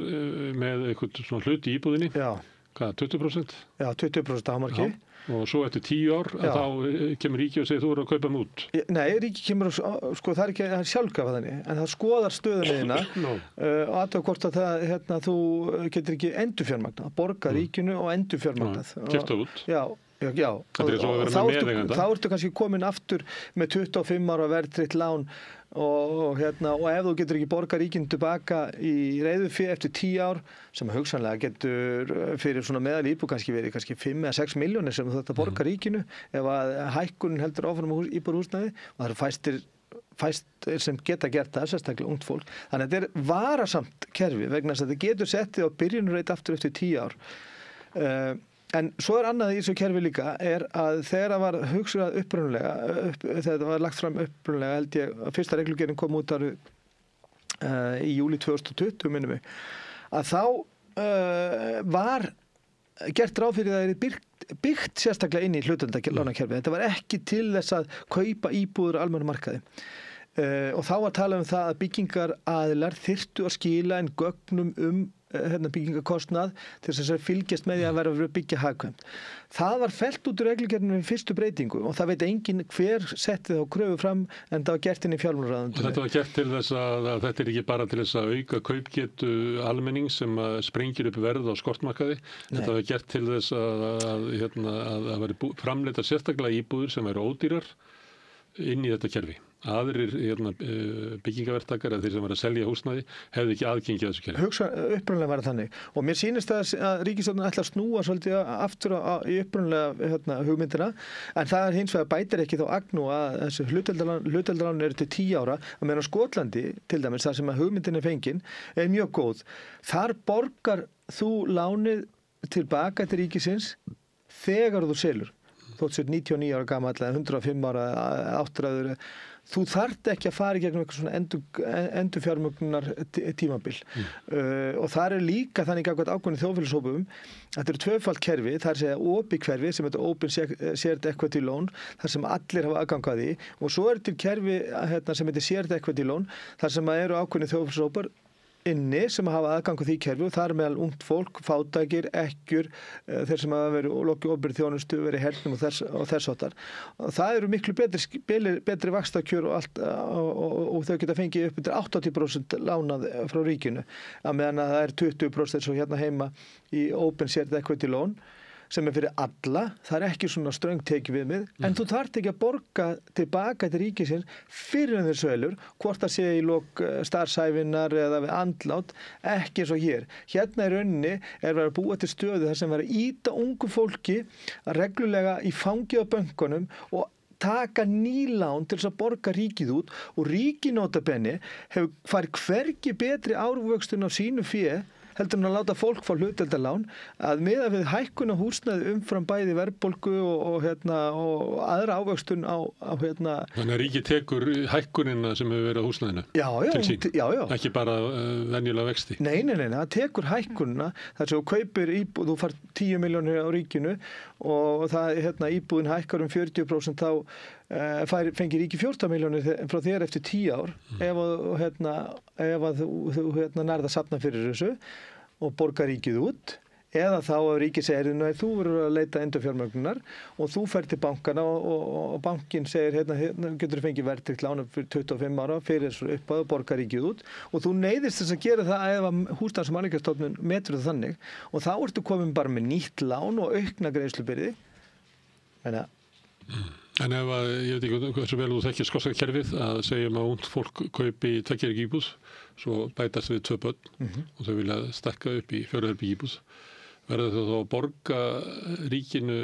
með eitthvað svona hlut í íbúðinni? Já. Hvað, 20%? Já, 20% hámarki. Já. Og svo eftir 10 ár þá kemur ríkið og segir þú eru að kaupa hann út? Nei, ríkið kemur og sko það er sjálfgefað þannig, en það skoðar stöðunniðina og aðtöku hvort að það, þú getur ekki endurfjármagnað, borga ríkinu og endurfjármagnað. Keypta út? Já. Þetta er svo að vera með meðeiganda. Þá ertu kannski komin aftur með 25 ára verðtryggt lán og ef þú getur ekki borga ríkinu tilbaka í reiðufé eftir 10 ár sem hugsanlega getur fyrir svona meðal íbúð kannski verið 5 eða 6 milljónir sem þú þarft að borga ríkinu ef að hækkunin heldur áfram íbúðarhúsnæði og það eru fæstir sem geta gert það, sérstaklega ungt fólk. Þannig að þetta er varasamt kerfi vegna þess að þetta getur settið á byrjunarreit aftur eftir 10 ár. En svo annað í þessu kerfi líka að þegar það var hugsað upprunalega, þegar það var lagt fram upprunalega held ég að fyrsta reglugerðin kom út í júlí 2020 minnum mig, að þá var gert ráð fyrir það byggt sérstaklega inn í hlutdeildarlánakerfið. Þetta var ekki til þess að kaupa íbúður á almennum markaði. Og þá var talað það að byggingaraðilar þyrftu að skila inn gögnum byggingarkostnað til þess að fylgjast með því að vera að byggja hagkvæmt. Það var fellt út úr reglugerðinni við fyrstu breytingu og það veit enginn hver setti þá kröfu fram en það var gert inn í fjármálaráðuneytinu. Og þetta var gert til þess að þetta er ekki bara til þess að auka kaupgetu almennings sem sprengir upp verð á skortmarkaði. Þetta var gert til þess að veri framleita sérstaklega íbúðir sem væru ódýrar inn í þetta kerfi. Aðrir byggingaverktakar eða þeir sem var að selja húsnæði hefði ekki aðgengið þessu kerfi. Upprunalega var það þannig og mér sýnist að ríkisstjórnin ætla að snúa svolítið aftur í upprunalega hugmyndina en það hins vegar bætir ekki þá agn að þessu hlutdeildarlán eru til 10 ára að meðan Skotlandi til dæmis þar sem að hugmyndin er fengin er mjög góð. Þar borgar þú lánið tilbaka til ríkisins þegar þú selur. Þótt sér 99 ára gamall eða 105 ára áttræður þú þarft ekki að fara í gegnum eitthvað svona endurfjármögnunar tímabil og það er líka þannig ákveðin þjóðfélagshópum þetta eru tvöfalt kerfi, það er að segja opið kerfi sem þetta Open Shared Equity Loan þar sem allir hafa aðgang að því og svo er til kerfi sem þetta Shared Equity Loan þar sem eru ákveðin þjóðfélagshópar inni sem hafa aðgang á því kerfi og það er meðal ungt fólk, fátækir, ekkjur, þeir sem hafa verið lokið opinberri þjónustu, verið hernum og þess áttar. Það eru miklu betri vaxtakjör og þau geta fengið upp undir 80% lánað frá ríkinu, að meðan að það er 20% eins og hérna heima í Open Shared Equity Loan sem er fyrir alla, það er ekki svona ströng tekið við mig, en þú þarft ekki að borga tilbaka til ríkisins fyrir en þeir sölur, hvort það sé í lok starfsæfinnar eða við andlát, ekki eins og hér. Hérna í rauninni verið að búa til stöðu þar sem verið að ýta ungu fólki að reglulega í fangið á bönkunum og taka nýlán til þess að borga ríkið út og ríkið notabenni hefur farið hvergi betri árvöxtun á sínu fé heldur en að láta fólk fá hlutdeildarlán að miða við hækkun á húsnæði umfram bæði verðbólgu og aðra ávöxtun á Þannig að ríkið tekur hækkunina sem hefur verið á húsnæðinu til sín, ekki bara venjulega vexti. Nei, það tekur hækkunina þar sem þú kaupir íbúð, þú fær 10 milljónir á ríkinu og það íbúðin hækkar 40% þá fengir ríki 14 milljónir frá þér eftir 10 ár ef þú nærð að safna fyrir þessu og borga ríkið út eða þá að ríkið segir, þú verður að leita endurfjármögnunar og þú fer til bankana og bankin segir, hérna getur þú fengið verðtryggt lán fyrir 25 ára fyrir þessu uppáð og borgar ríkið út og þú neyðist þess að gera það ef Húsnæðis- og mannvirkjastofnun metur það þannig og þá ertu komin bara með nýtt lán og aukna greiðslubyrði. En ef að, ég veit ekki hversu vel þú þekkir skosska kerfið að segjum að ungt fólk kaupi 2 herbergja íbúð, svo bætast við 2 börn og þau vilja stekka upp í 4 herbergja íbúð. Verður þau þá að borga ríkinu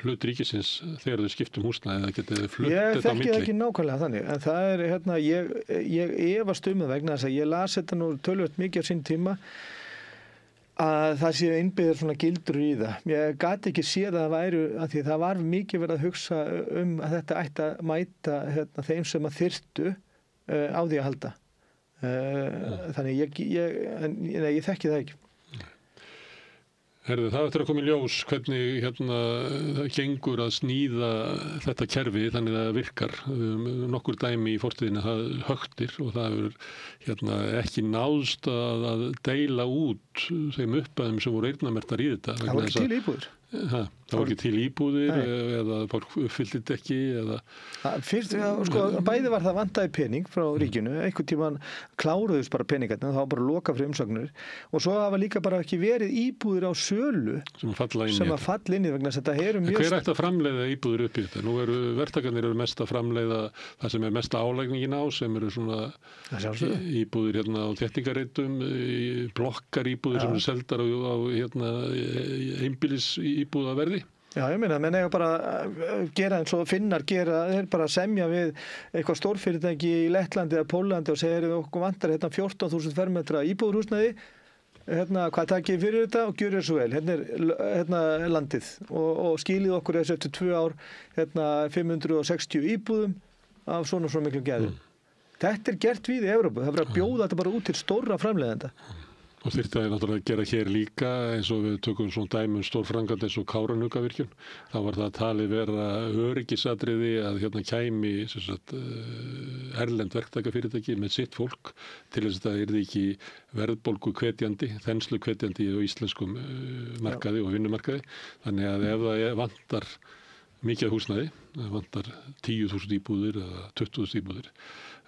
hlut ríkisins þegar þau skiptum húsnæði eða getið þau flutt þetta á milli? Ég þekki það ekki nákvæmlega þannig, en það er, ég efast vegna þess að ég las þetta nú töluvert mikið á sín tíma að það séu innbyggðar svona gildur í það. Ég gat ekki séð að það væru, að því það var mikið verið að hugsa að þetta ætti að mæta þeim sem að þyrftu á því að halda. Þannig ég þekki það ekki. Herðu, það eftir að koma í ljós hvernig það gengur að sníða þetta kerfi þannig að það virkar. Nokkur dæmi í fortíðinni högtir og það hefur ekki náðst að deila út þeim upphæðum sem voru eyrnamerktar í þetta. Það var ekki til íbúðir. Það var ekki til íbúðir eða fólk uppfyllt ekki eða... Fyrst, bæði var það vantaði pening frá ríkinu, einhvern tímann kláruðust bara peningarnir, það var bara loka fyrir umsóknir og svo hafa líka bara ekki verið íbúðir á sölu sem að falla inn í vegna þetta eru mjög... Hver ætti að framleiða íbúðir upp í þetta? Nú verktakarnir mest að framleiða það sem mesta álægningin á, sem svona íbúðir á þéttingareitum, blokkar íbúðir sem seldar á einbýlis íbúðaverði. Já, ég meina, menn eiga bara að gera eins og Finnar gera, þeir bara semja við eitthvað stórfyrirtæki í Lettlandi eða Pólandi og segja, okkur vantar 14.000 fermetra íbúðarhúsnæði, hvað takið fyrir þetta og gjörið svo vel, hérna er landið og skilið okkur þessu eftir 2 ár, 560 íbúðum af svona miklu gæðum. Þetta er gert við í Evrópu, það er að bjóða þetta bara út til stórra framleiðenda. Og þyrfti að náttúrulega gera hér líka eins og við tökum svona dæmi stórframkvæmd eins og Kárahnjúkavirkjun. Þá var það talið vera öryggisatriði að kæmi erlend verktakafyrirtæki með sitt fólk til þess að það yrði ekki verðbólgu hvetjandi, þenslu hvetjandi á íslenskum markaði og vinnumarkaði. Þannig að ef það vantar mikið húsnæði, það vantar 10.000 íbúðir eða 20.000 íbúðir,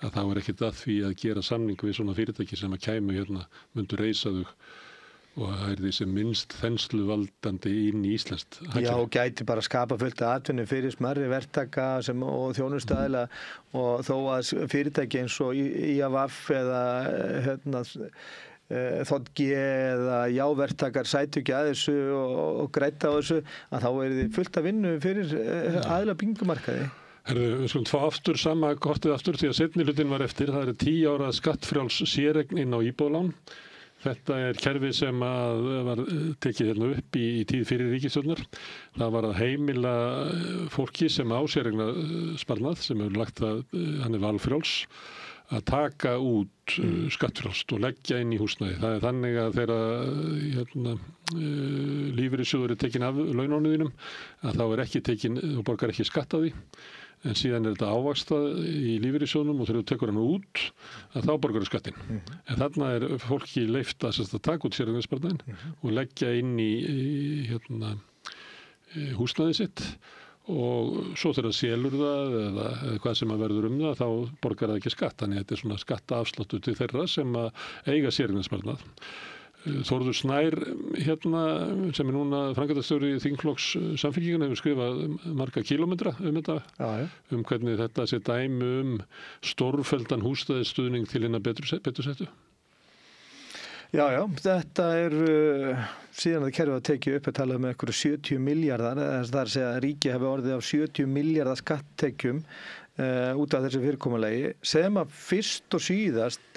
að þá ekkert að því að gera samning við svona fyrirtæki sem að kæmu myndu reisa þau og það er því sem minnst þensluvaldandi inn í íslenskt hagkerfi. Já, og gæti bara skapa fullt af atvinnu fyrir smærri verktaka og þjónustaðila og þó að fyrirtæki eins og IAVF eða þ.g. eða jáverktakar sætu ekki að þessu og græta á þessu að þá er því fullt af vinnu fyrir aðila byggingamarkaði. Herðu, við skulum fá aftur sama kortið aftur því að seinni hlutin var eftir. Það 10 ára skattfrjáls séreign inn á íbúðalán. Þetta er kerfi sem var tekið upp í tíð fyrir ríkisstjórnar. Það var að heimila fólki sem á séreignarsparnað sem hefur lagt það, hann er valfrjáls, að taka út skattfrjálst og leggja inn í húsnæði. Það er þannig að þegar lífeyrissjóður er tekin af launónuðinum að þá er ekki tekin, þú borgar ekki skatt af því. En síðan er þetta ávaxtað í lífeyrissjóðnum og þegar þú tekur hann út að þá borgar þú skattinn. En þarna er fólki leyft að taka út séreignarsparnaðinn og leggja inn í húsnæði sitt og svo þegar selur það eða hvað sem að verður það þá borgar það ekki skatt. Þannig að þetta er svona skattaafsláttur til þeirra sem að eiga séreignarsparnað. Þórður Snær sem er núna framkvæmdastjóri þingflokks Samfylkingarinnar hefur skrifað marga kílómetra þetta, hvernig þetta sé dæmi stórfelldan húsnæðisstuðning til hinna betur settu. Já, þetta síðan að kerfið að tekið upp að tala um einhverju 70 miljardar, það er að segja að ríkið hefur orðið af 70 miljardar skatttekjum út af þessu fyrirkomulagi sem að fyrst og síðast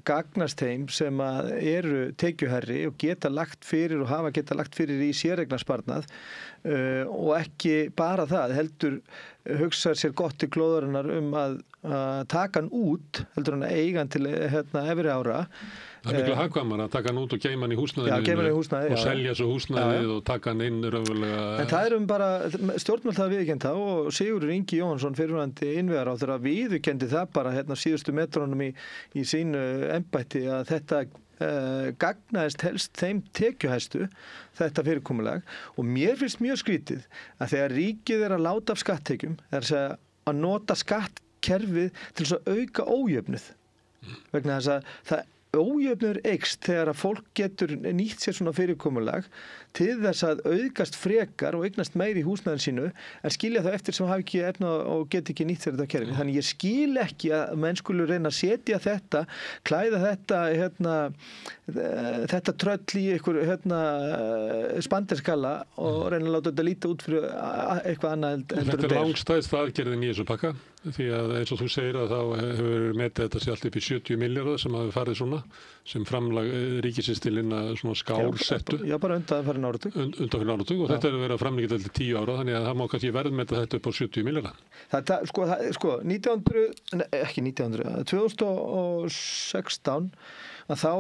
gagnast þeim sem að eru tekjuherri og geta lagt fyrir og hafa geta lagt fyrir í séreignarsparnað og ekki bara það, heldur hugsa sér gott til glóðarinnar að taka hann út, heldur hann að eiga hann til efri ára. Það er miklu hagkvæmara að taka hann út og geyma hann í húsnæðinu og selja svo húsnæðið og taka hann inn raunverulega. En það bara stjórnvöld hafa viðurkennt það og Sigurður Ingi Jóhannsson fyrrverandi innviðaráðherra viðurkenndi það bara síðustu metrunum í sínu embætti að þetta gagnaðist helst þeim tekjuhæstu þetta fyrirkomulag og mér finnst mjög skrítið að þegar ríkið að láta af skatttekjum, að nota skattkerfið til þess að auka ójöfnuð vegna þess að það ójöfnur eykst þegar að fólk getur nýtt sér svona fyrirkomulag til þess að auðgast frekar og eignast meiri í húsnæðin sínu en skilja það eftir sem hafi ekki efna og get ekki nýtt sér þetta kerfi. Þannig ég skil ekki að menn skulu reyna að setja þetta, klæða þetta tröll í einhver spanderskalla og reyna að láta þetta líta út fyrir eitthvað annað. Þetta langstæðst aðgerðin í þessu pakka því að eins og þú segir að þá hefur metið þetta sér allt upp í 70 milljarðar sem hafi farið svona sem framlag ríkisins til inn að svona skársettu. Já, bara undanfarinn áratug. Undanfarinn áratug og þetta hefur verið að framlíkja til 10 ára þannig að það má kannski verðmeta þetta upp á 70 milljarðar. 2016 að þá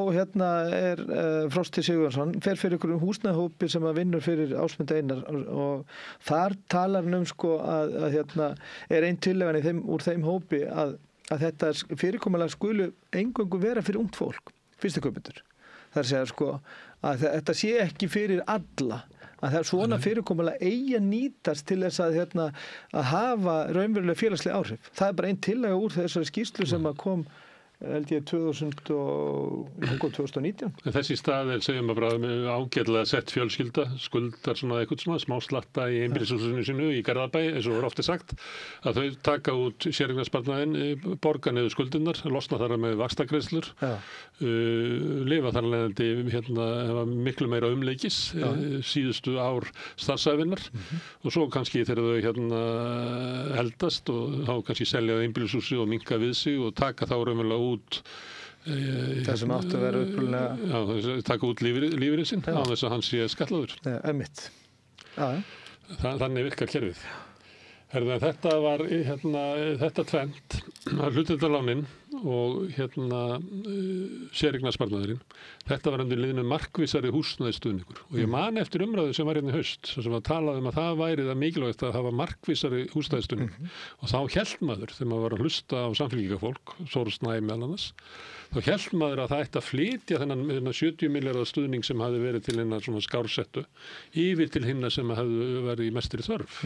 Frosti Sigurjónsson fer fyrir einhverjum húsnæðahópi sem að vinnur fyrir Ásmund Einar og þar talar hann að ein tillögan úr þeim hópi að þetta fyrirkomulag skulu eingöngu vera fyrir ungt fólk, fyrstu-kaupendur. Það er að segja að þetta sé ekki fyrir alla, að það svona fyrirkomulag eigi að nýtast til þess að hafa raunverulega félagsleg áhrif. Það er bara ein tillaga úr þessari skýrslu sem að kom held ég 2019. En þessi stað segjum að bara ágætlega sett fjölskylda, skuldar svona eitthvað svona smá slatta í einbýlishúsinu sínu í Garðabæ, eins og er ofta sagt, að þau taka út séreignarsparnaðinn, borga niður skuldirnar, losna þar með vaxtagreiðslur, lifa þar leiðandi miklu meira umleikis síðustu ár starfsævinnar og svo kannski þegar þau heldast og þá kannski selja einbýlishúsi og minnka við sig og taka þá raunverulega út það sem áttu að vera upprunalega taka út lífrið sinn á þess að hann sé skatlaður. Einmitt. Þannig virkar kerfið. Þetta var þetta tvennt, hlutdeildarlánin og séreignarsparnaðurinn. Þetta var undir liðinu markvissari húsnæðisstuðningur og ég man eftir umræðu sem var í haust sem að talaði að það væri það mikilvægt að hafa markvissari húsnæðisstuðning og þá hélt maður þegar maður var að hlusta á samfélkingafólk, Þór Snæ meðal annars, þá hélt maður að það ætti að flytja þennan 70 milljarða stuðning sem hafði verið til hinna svona skársettu yfir til hinna sem hafði verið í mestri þörf.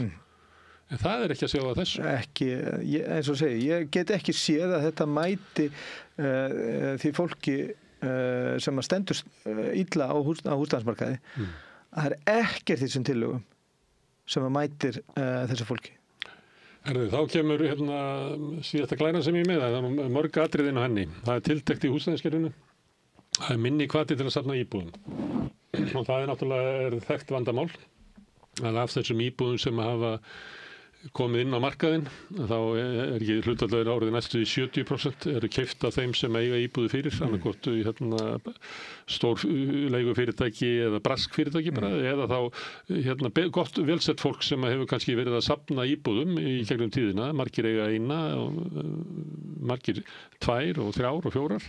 En það er ekki að sjá að þessu. Ekki, eins og segi, ég get ekki séð að þetta mæti því fólki sem að stendur illa á húsnæðismarkaði. Það er ekkert í þessum tillögum sem að mætir þessu fólki. Þá kemur síðasta glæran sem ég með, það er mörg atriðin á henni. Það er tiltekt í húsnæðiskerfinu. Það er minni hvati til að safna íbúðum. Og það er náttúrulega þekkt vandamál. Að af þessum íbúðum sem hafa komið inn á markaðinn, þá er ekki hlutfallið árið næstu í 70% eru keypt af þeim sem eiga íbúðu fyrir, annarkvort stór leigufyrirtæki eða braskfyrirtæki bara, eða þá gott velsett fólk sem hefur kannski verið að safna íbúðum í gegnum tíðina, margir eiga eina og margir 2 og 3 og 4,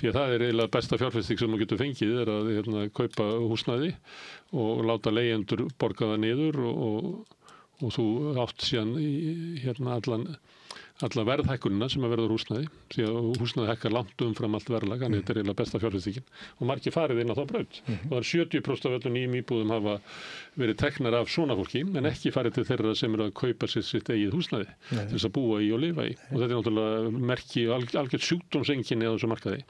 því að það er eiginlega besta fjárfesting sem maður getur fengið er að kaupa húsnæði og láta leigjendur borga það niður og þú átt síðan alla verðhækkunina sem að verður húsnæði því að húsnæði hækkar langt umfram allt verðlag þannig þetta er eiginlega besta fjárfestingin og margir farið inn á þá braut og það er 70% af öllum nýjum íbúðum hafa verið teknar af svona fólki en ekki farið til þeirra sem eru að kaupa sér sitt eigið húsnæði til þess að búa í og lifa í og þetta er náttúrulega merki algjört sjúkdómseinkenni á þessu markaði.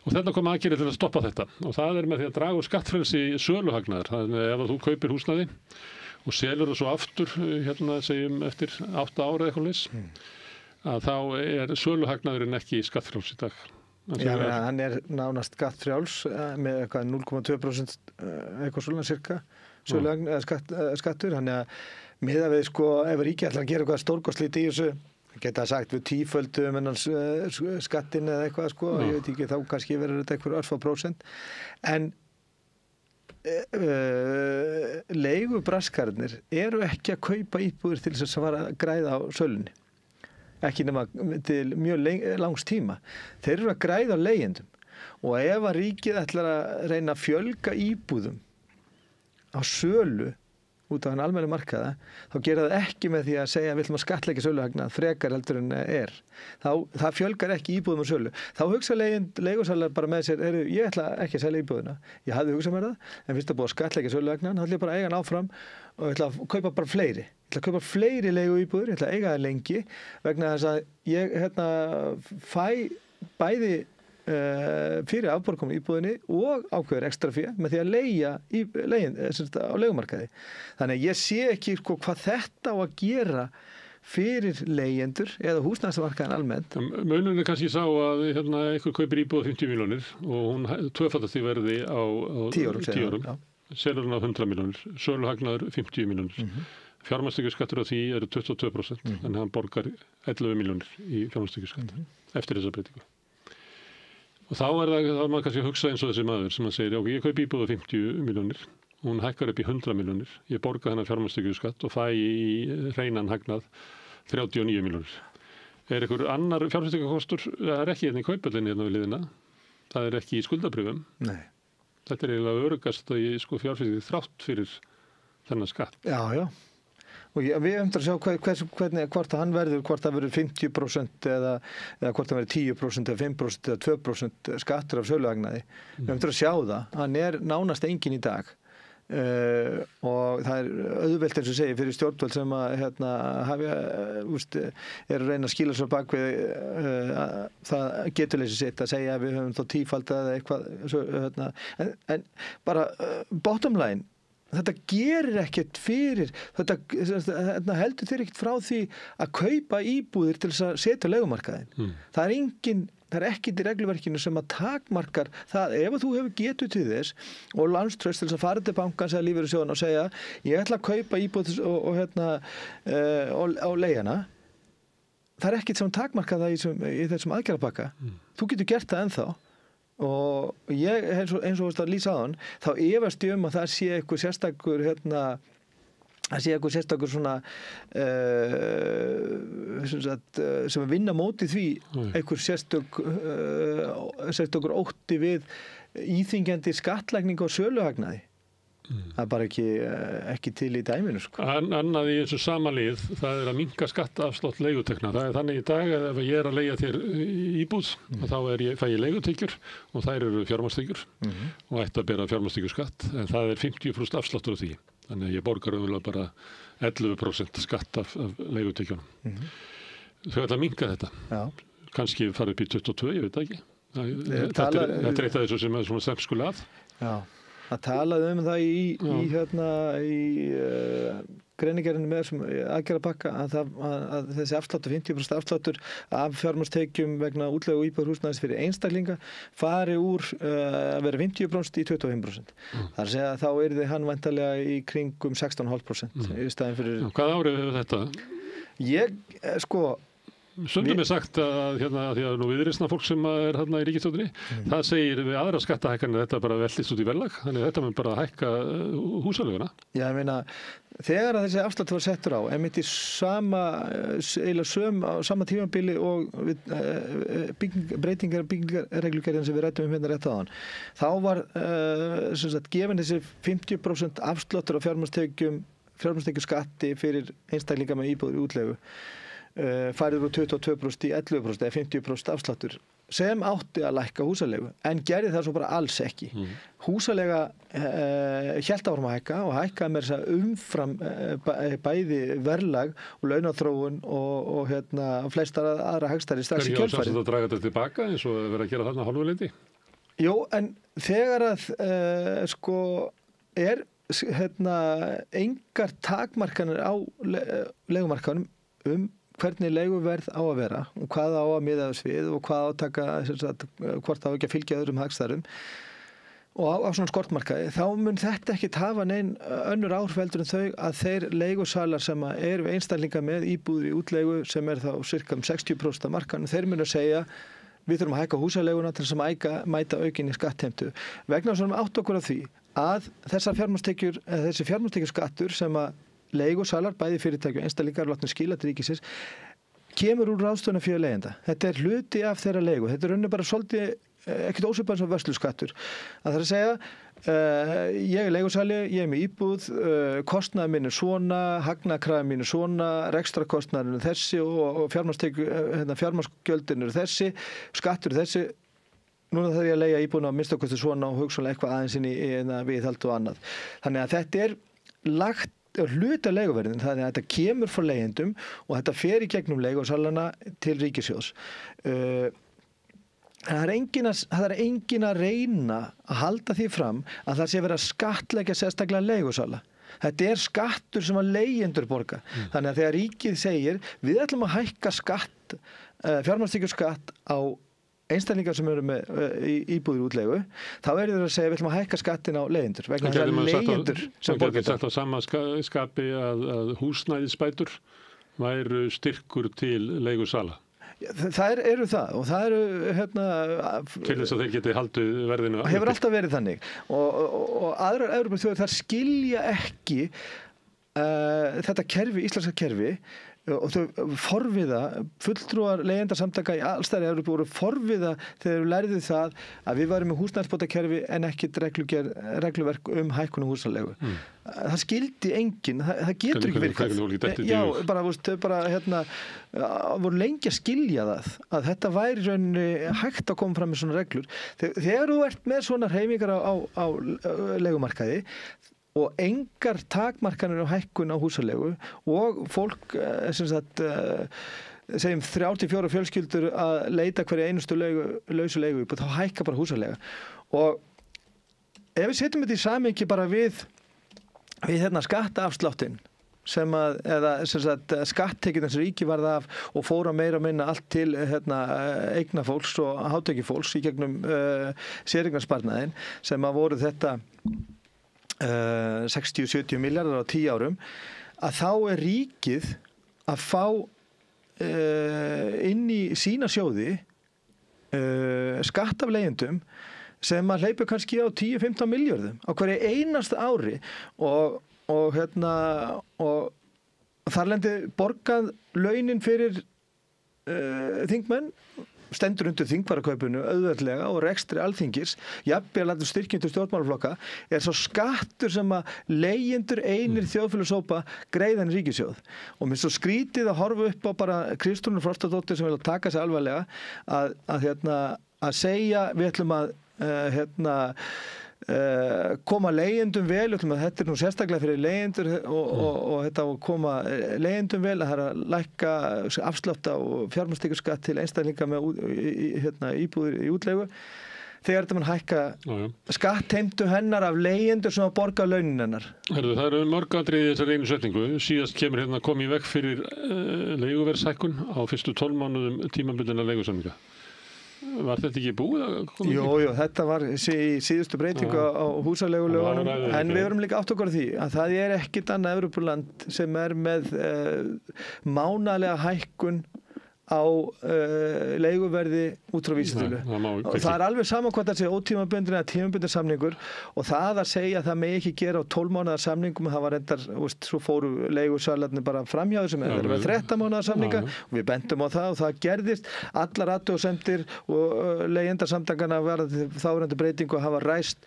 Og þetta kom aðgerðir til að stoppa þetta og það er með því að draga úr skattfrelsi söluhagnaðar. Þannig að ef þú kaupir húsnæði og selur það svo aftur, segjum eftir 8 ára eitthvað leys, að þá er söluhagnaðurinn ekki skattfrjáls í dag. Já, hann er nánast skattfrjáls með eitthvað 0,2% eitthvað svona cirka skattur. Þannig að miðað við ef ríkið ætlar að gera eitthvað stórkostlítið í þessu, geta sagt við 10-földum skattin eða eitthvað, ég veit ekki, þá kannski verður þetta eitthvað örfá prósent. En leigubraskarnir eru ekki að kaupa íbúðir til þess að fara að græða á sölunni. Ekki nema til mjög langs tíma. Þeir eru að græða á leigjendum. Og ef að ríkið ætlar að reyna að fjölga íbúðum á sölu út af hann almenna markaða, þá gera það ekki með því að segja við ætlum að skattleggja söluhagnað frekar heldur en það fjölgar ekki íbúðum á sölu. Þá hugsa leigusalar bara með sér, ég ætla ekki að selja íbúðina, ég hafði hugsað mér það, en fyrst að búið að skattleggja söluhagnað, þá ætla ég bara að eiga hann áfram og ég ætla að kaupa bara fleiri. Ég ætla að kaupa fleiri leiguíbúðir, ég ætla að eiga það lengi vegna þess að ég fæ bæði fyrir afborgun íbúðinni og ákveður ekstra fé með því að leigja á leigumarkaði. Þannig að ég sé ekki hvað þetta á að gera fyrir leigjendur eða húsnæðismarkaðinn almennt. Munurinn kannski sá að einhver kaupir íbúð 50 milljónir og hún tvöfaldast í verði á 10 árum. Selur hún á 100 milljónir, söluhagnaður 50 milljónir. Fjármagnstekjuskattur á því eru 22%, þannig að hann borgar 11 milljónir í fjármagnstekjuskatt eftir þessa breytingu. Og þá maður kannski að hugsa eins og þessi maður sem að segir, ég kaupi íbúð á 50 milljónir, hún hækkar upp í 100 milljónir, ég borga þennan fjármagnstekjuskatt og fæ í hreinan hagnað 39 milljónir. Einhver annar fjármagnstekjukostur, það ekki í kaupallinni við liðina, það ekki í skuldabrifum. Nei. Þetta eiginlega öruggast að ég fjárfestingu þrátt fyrir þennan skatt. Já. Og við höfum að sjá hvort hann verður, hvort það verður 50% eða hvort það verður 10% eða 5% eða 2% skattur af söluhagnaði. Við höfum að sjá það. Hann nánast engin í dag. Og það auðvelt eins og segir fyrir stjórnvöld sem að að reyna að skýla svo bak við það geturleysi sitt að segja að við höfum þá tífaldað eða eitthvað en bara bottom line, þetta gerir ekkert fyrir þetta heldur þér ekkert frá því að kaupa íbúðir til þess að setja leigumarkaðinn. Það er ekkert í regluverkinu sem að takmarkar það ef þú hefur getu til þess og lánstraust til þess að fara til bankans eða lífeyrissjóðan og segja ég ætla að kaupa íbúð og leigjana. Það er ekkert sem takmarkar það í þessum aðgerðapakka. Þú getur gert það ennþá. Og ég, eins og að lýsa á hann, þá efast ég að það sé eitthvað sérstakur svona sem að vinna móti því eitthvað sérstakur ótti við íþyngjandi skattlækning á söluhagnaði. Það er bara ekki til í dæminu. Annað í þessu sama lið, það er að minnka skattafslátt leigutekna. Það er þannig í dag að ef ég að leigja þér íbúð, þá fæ ég leigutekjur og þær eru fjármagnstekjur og ætti að bera fjármagnstekjuskatt, en það er 50% afsláttur á því. Þannig að ég borgar umlega bara 11% skatt af leigutekjunum. Þau ætla að minnka þetta. Já. Kannski fara upp í 22, ég veit ekki. Þetta er eitt af þessu sem er svona stefnskulega að. Já. Það talaði það í greinargerðinni með þessum aðgerðapakka að þessi afsláttur, 50% afsláttur af fjármagnstekjum vegna útleigu íbúðarhúsnæðis fyrir einstaklinga fari úr að vera 50% í 25%. Það er að segja að þá yrði hann væntanlega í kringum 16,5% í staðinn fyrir... Hvað árið hefur þetta? Stundum er sagt að því að nú viðreisna fólk sem er í ríkisstjórninni, það segir við aðra skattahækkanir þetta bara vellist út í verðlag, þannig að þetta mun bara hækka húsaleiguna. Já, ég meina, þegar að þessi afsláttur var settur á, einmitt í sama tímabili og breytingar byggingarreglugerðin sem við ræddum hérna rétt áðan, þá var gefin þessi 50% afsláttur af fjármagnstekjuskatti fyrir einstaklinga með íbúðir í útleigu. Farið úr 22% í 11% eða 50% afsláttur sem átti að lækka húsaleigu en gerði það svo bara alls ekki. Húsaleiga hélt áfram að hækka og hækkaði með þess að umfram bæði verðlag og launaþróun og flestar aðra hagstæri strax í kjölfarið. Er ekki ástæða að draga þetta tilbaka eins og vera að gera þarna hálfuleyti? Jú, en þegar að engar takmarkanir á leigumarkaðnum hvernig leiguverð á að vera og hvað á að miða þess við og hvað á að taka, hvort á ekki að fylgja öðrum hagstæðum og á svona skortmarkaði, þá mun þetta ekki hafa nein önnur áhrifveldur en þau að þeir leigusalar sem eru einstaklinga með íbúður í útleigu sem er þá cirka 60% af markanum, þeir munu að segja við þurfum að hækka húsaleiguna til þess að mæta aukinni skattheimtu. Vegna sem átt okkur af því að þessi fjármagnstekjuskattur sem að leigusalar, bæði fyrirtæki og einstaklingar látnir skila til ríkisins, kemur úr ráðstöfunarfé leigjenda. Þetta er hluti af þeirra leigu. Þetta er bara svolítið ekkert ósvipað eins og vörsluskattur. Það þarf að segja, ég er leigusali, ég er með íbúð, kostnaður minn svona, hagnaðarkrafan mín svona, rekstrakostnaðurinn þessi og fjármagnsgjöldin þessi, skattur þessi. Núna þarf ég að leigja íbúðina á minnsta kosti svona og hugsanlega eitthvað aðeins inn í viðhald og annað. Þannig að þetta lagt hluti af leiguverðin, þannig að þetta kemur frá leigjendum og þetta fer í gegnum leigusalana til ríkissjóðs. Það er engin að reyna að halda því fram að það sé verið að skattleggja sérstaklega leigusala. Þetta er skattur sem að leigjendur borga. Þannig að þegar ríkið segir við ætlum að hækka skatt, fjármagnstekjuskatt á einstaklingar sem eru með íbúðir útleigu, þá þeir að segja við ætlum að hækka skattin á leigjendur vegna þess að leigjendur sem borga þetta. Sagt á sama skapi að húsnæðisbætur væru styrkur til leigusala. Það eru það og það eru til þess að þeir geti haldið verðinu. Hefur alltaf verið þannig og aðrar Evrópuþjóðir þar skilja ekki þetta kerfi, íslenska kerfi og þau forviða, fulltrúar leigjendasamtaka í allstæðri Evrópu voru forviða þegar þau lærðu það að við varum með húsnæðisbótakerfi en ekkert regluverk hækkun húsaleigu. Það skildi enginn, það getur ekki virkað. Já, voru lengi að skilja það að þetta væri rauninni hægt að koma fram með svona reglur. Þegar þú ert með svona hreyfingar á leigumarkaði og engar takmarkanir á hækkun á húsalegu og fólk segjum 34 fjölskyldur að leita hverja einustu lausu leigu upp og þá hækka bara húsalega. Og ef við setjum þetta í samhengi bara við skattaafsláttinn skattekjurnar sem ríkið varð af og fóra meira og minna allt til eignafólks og hátekjufólks í gegnum séreignarsparnaðinn sem að voru þetta 60-70 milljarðar á 10 árum, að þá er ríkið að fá inn í sína sjóði skatt af leigjendum sem að hleypa kannski á 10-15 milljörðum á hverju einasta ári og þar lendi borgað launin fyrir þingmenn stendur undir þingfarakaupinu auðveldlega og rekstri alþingis, jafnvel að styrkjum til stjórnmálaflokka, er svo skattur sem að leigjendur einir þjóðfélagshópa greiðan í ríkissjóð. Og mér svo skrítið að horfa upp á bara Kristrúnu Frostadóttur sem vil að taka sig alvarlega að segja við ætlum að koma leigjendum vel, þetta er nú sérstaklega fyrir leigjendur og þetta að koma leigjendum vel að það er að lækka afslátt á fjármagnstekjuskatt til einstaklinga með íbúðir í útleigu þegar þetta mann hækka skattheimtu hennar af leigjendur sem að borga launin hennar. Það eru mörg atriði í þessari einu setningu. Síðast kemur komið í veg fyrir leiguverðshækkun á fyrstu 12 mánuðum tímabundinna leigusamninga. Var þetta ekki búið að koma? Jú, þetta var í síðustu breytingu á húsaleigulögunum en við erum líka átt okkur á því að það er ekkert annað Evrópuland sem er með mánaðlega hækkun á leiguverði út frá vísitölu. Og það er alveg saman hvað það sé ótímabundin eða tímabundin samningur og það að segja að það megi ekki gera á 12 mánaðar samningum, það var reyndar, svo fóru leigusalarnir bara framhjá þessum eða verið 13 mánaðar samninga og við bendum á það og það gerðist allar athugasemdir og leigjendasamtangana varðandi þáverandi breytingu hafa ræst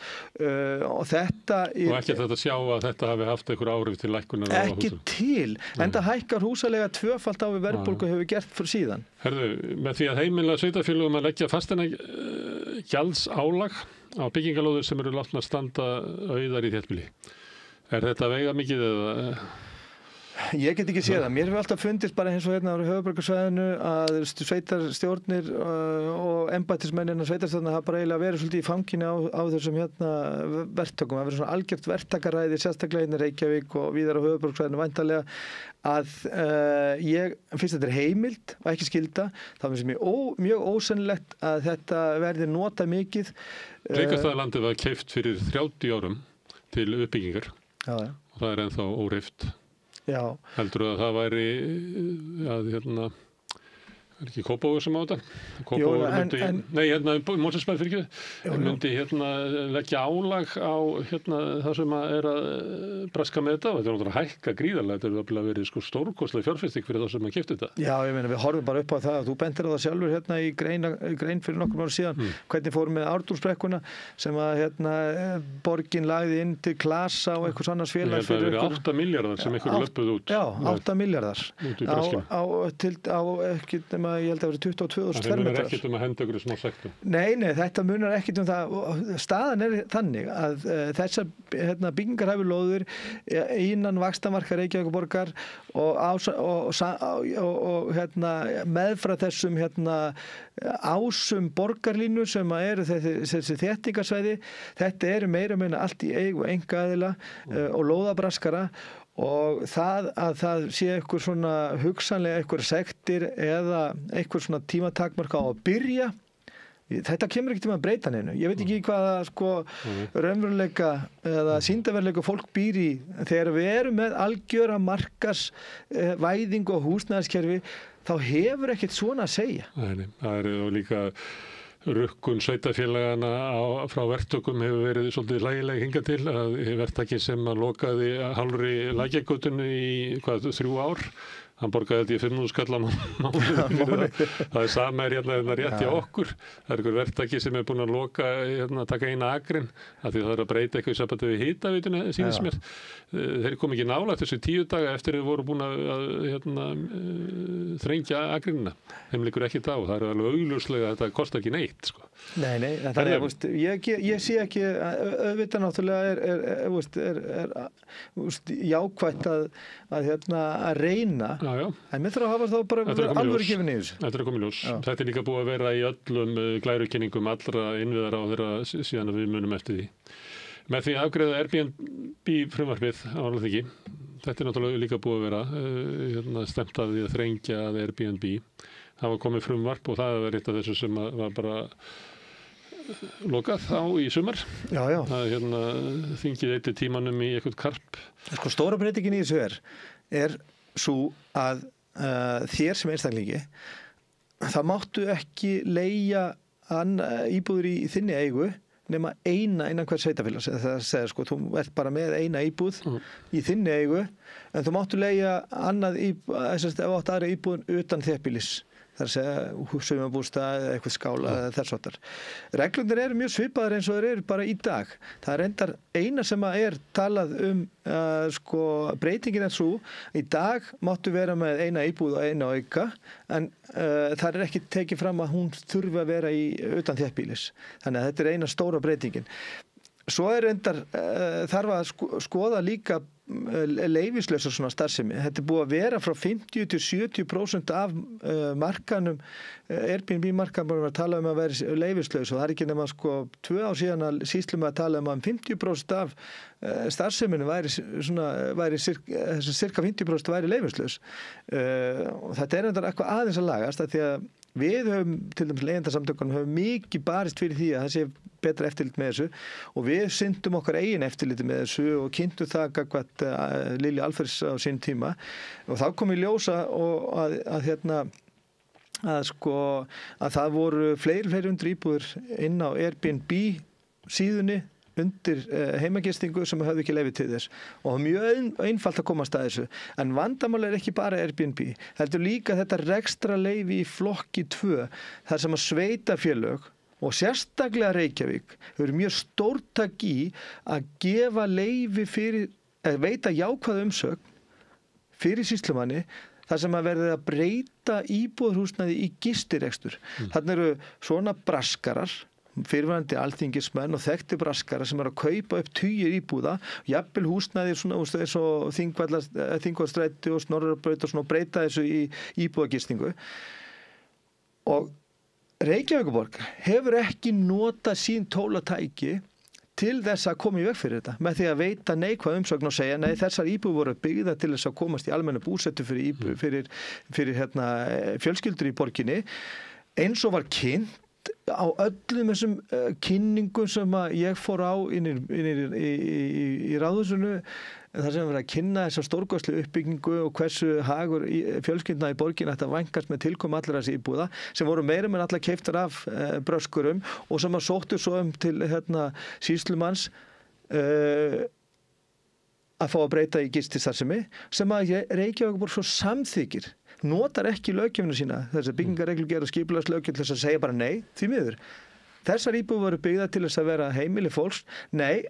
og þetta og ekki þetta sjá að þetta hafi haft einhver áhrif til lækkunar ekki til, enda hækkar húsalega tvöfalt á við verðbólgu hefur gert fyrir síðan. Herðu, með því að heimila sveitarfélögum að leggja fasteigna gjalds álag á byggingalóðir sem eru látnar standa auðar í þéttbýli. Er þetta veigamikið eða? Ég get ekki séð það. Mér hefur alltaf fundist bara eins og á höfuðborgarsvæðinu að sveitarstjórnir og embættismennina sveitarstjórnir hafa bara eiginlega verið svolítið í fanginu á þessum verktökum. Það verið svona algjört verktakaræði, sérstaklega í Reykjavík og víðar á höfuðborgarsvæðinu væntanlega að ég finnst þetta er heimild og ekki skylda. Það finnst mér mjög ósennilegt að þetta verði notað mikið. Reykjastaðalandið var keypt fyrir 30 árum til uppbyggingar og það er ennþá óreift. Já. Heldur að það væri að Er ekki Kópavogur sem á þetta? Kópavogur myndi, nei, Mosfellsbær fyrir ekki, myndi leggja álag á það sem er að braska með þetta og þetta er náttúrulega hækka gríðarlega, þetta er að verið stórkostleg fjárfesting fyrir þá sem að keyptu þetta. Já, ég meina við horfum bara upp á það að þú bentir á það sjálfur í grein fyrir nokkrum ára síðan, hvernig fórum með Ártúnsbrekkuna sem að borgin lagði inn til klasa og eitthvað annars félag fyrir ykkur. Það verið 8 milljarðar sem ykkur löpuð út. Já, 8 milljarðar. Ég held að það verið 22.000 fermetrar. Það munar ekkert að henda ykkur smá sektum. Nei, þetta munar ekkert það. Staðan er þannig að þessar byggingarhæfulóðir innan vaxtarmarka Reykjavíkurborgar og meðfra þessum ásum borgarlínu sem eru þessi þéttingarsvæði, þetta eru meira meina allt í eigu einkaaðila og lóðabraskara. Og það að það sé eitthvað svona hugsanlega eitthvað sektir eða eitthvað svona tímatakmark á að byrja, þetta kemur ekki til að breyta neinu. Ég veit ekki hvaða raunveruleika eða sýndarveruleika fólk býr í þegar við erum með algjöra markaðsvæðingu og húsnæðiskerfi, þá hefur ekkert svona að segja. Nei, það er líka rukkun sveitarfélagana frá verktökum hefur verið svolítið hlægileg hingað til að verktaki sem að lokaði hálfri Lækjargötunni í 3 ár, hann borgaði þetta í 5.000 skall á mánuði. Það er sama rétt hjá okkur. Það er einhver verktaki sem er búin að loka, taka eina akrin, af því það er að breyta eitthvað í sambandi við hitaveituna, sýnist mér. Þeir kom ekki nálægt þessu 10 daga eftir þeir voru búin að þrengja akrinina. Þeim liggur ekki á. Það er alveg augljóslega að þetta kostar ekki neitt, sko. Nei, það ég sé ekki, auðvitað náttúrulega er jákvætt að reyna. Já. En mér þarf að hafa þá bara alvöru gefin í þessu. Þetta er komið ljós. Þetta er líka búið að vera í öllum glærukynningum allra innviðara á þeirra síðan að við munum eftir því. Með því að afgreiða Airbnb frumvarpið á Alþingi, þetta er náttúrulega líka búið að vera stemt að því að þrengja að Airbnb. Það var komið frumvarp og það var eitt af þessu sem var bara lokað á í sumar. Já. Það þingið eitt tímanum í eitthvað karp. Sko stóra breytingin í þessu er svo að þér sem einstaklingi, það máttu ekki leigja íbúður í þinni eigu nema eina innan hver sveitafélags. Það segir sko, þú ert bara með eina íbúð í þinni eigu, en þú máttu leigja annað aðra íbúðun utan þéttbýlis. Það er að segja sumarbústað eða eitthvað skála eða þess háttar. Reglurnar eru mjög svipaðar eins og þeir eru bara í dag. Það er reyndar eina sem er talað breytingin er svo. Í dag máttu vera með eina íbúð og eina auka, en það er ekki tekið fram að hún þurfi að vera utan þéttbýlis. Þannig að þetta er eina stóra breytingin. Svo er reyndar þarf að skoða líka leyfislausar svona starfsemi. Þetta er búið að vera frá 50-70% af markanum, Airbnb-markanum var að tala um að vera leyfislaus og það er ekki nema 2 ár síðan að sýslum að tala um að 50% af starfseminu væri cirka 50% væri leyfislaus. Og þetta er reyndar eitthvað aðeins að lagast að því að við höfum, til dæmis leigjendasamtökunum, höfum mikið barist fyrir því að það sé betra eftirlit með þessu og við syndum okkar eigin eftirliti með þessu og kynntum það gagnvart Lilju Alfreðs á sín tíma og þá kom í ljósa að það voru fleiri undir íbúður inn á Airbnb síðunni undir heimagistingu sem höfðu ekki leyfi til þess og mjög einfalt að komast að þessu. En vandamál er ekki bara Airbnb. Það er líka þetta rekstra leyfi í flokki 2 þar sem að sveitafélög og sérstaklega Reykjavík hefur mjög stórtak í að gefa leyfi fyrir að veita jákvæða umsögn fyrir sýslumanni þar sem að verði að breyta íbúðarhúsnæði í gistirekstur. Þarna eru svona braskarar fyrirverandi alþingismenn og þekkti braskara sem að kaupa upp tugir íbúða, jafnvel húsnæði svona eins og Þingvallastræti og Snorrabraut og svona breyta þessu í íbúðagistingu. Og Reykjavíkurborg hefur ekki notað sín tólatæki til þess að koma í veg fyrir þetta með því að veita neikvæð umsögn og segja nei, þessar íbúðir voru byggða til þess að komast í almenna búsetu fyrir fjölskyldur í borginni eins og var kynnt á öllum þessum kynningum sem að ég fór á í ráðhúsinu þar sem við erum að kynna þessa stórkostlu uppbyggingu og hversu hagur fjölskyldna í borgin ætti að vænkast með tilkomu allra þessi íbúða sem voru meira með allar keiftar af bröskurum og sem að sóttu svo til sýslumanns að fá að breyta í gististarfsemi sem að Reykjavíkurborg svo samþykir, notar ekki löggjöfina sína, þess að byggingarreglugerð og skipulagslöggjöf til þess að segja bara nei, því miður. Þessar íbúðir voru byggðar til þess að vera heimili fólks, nei,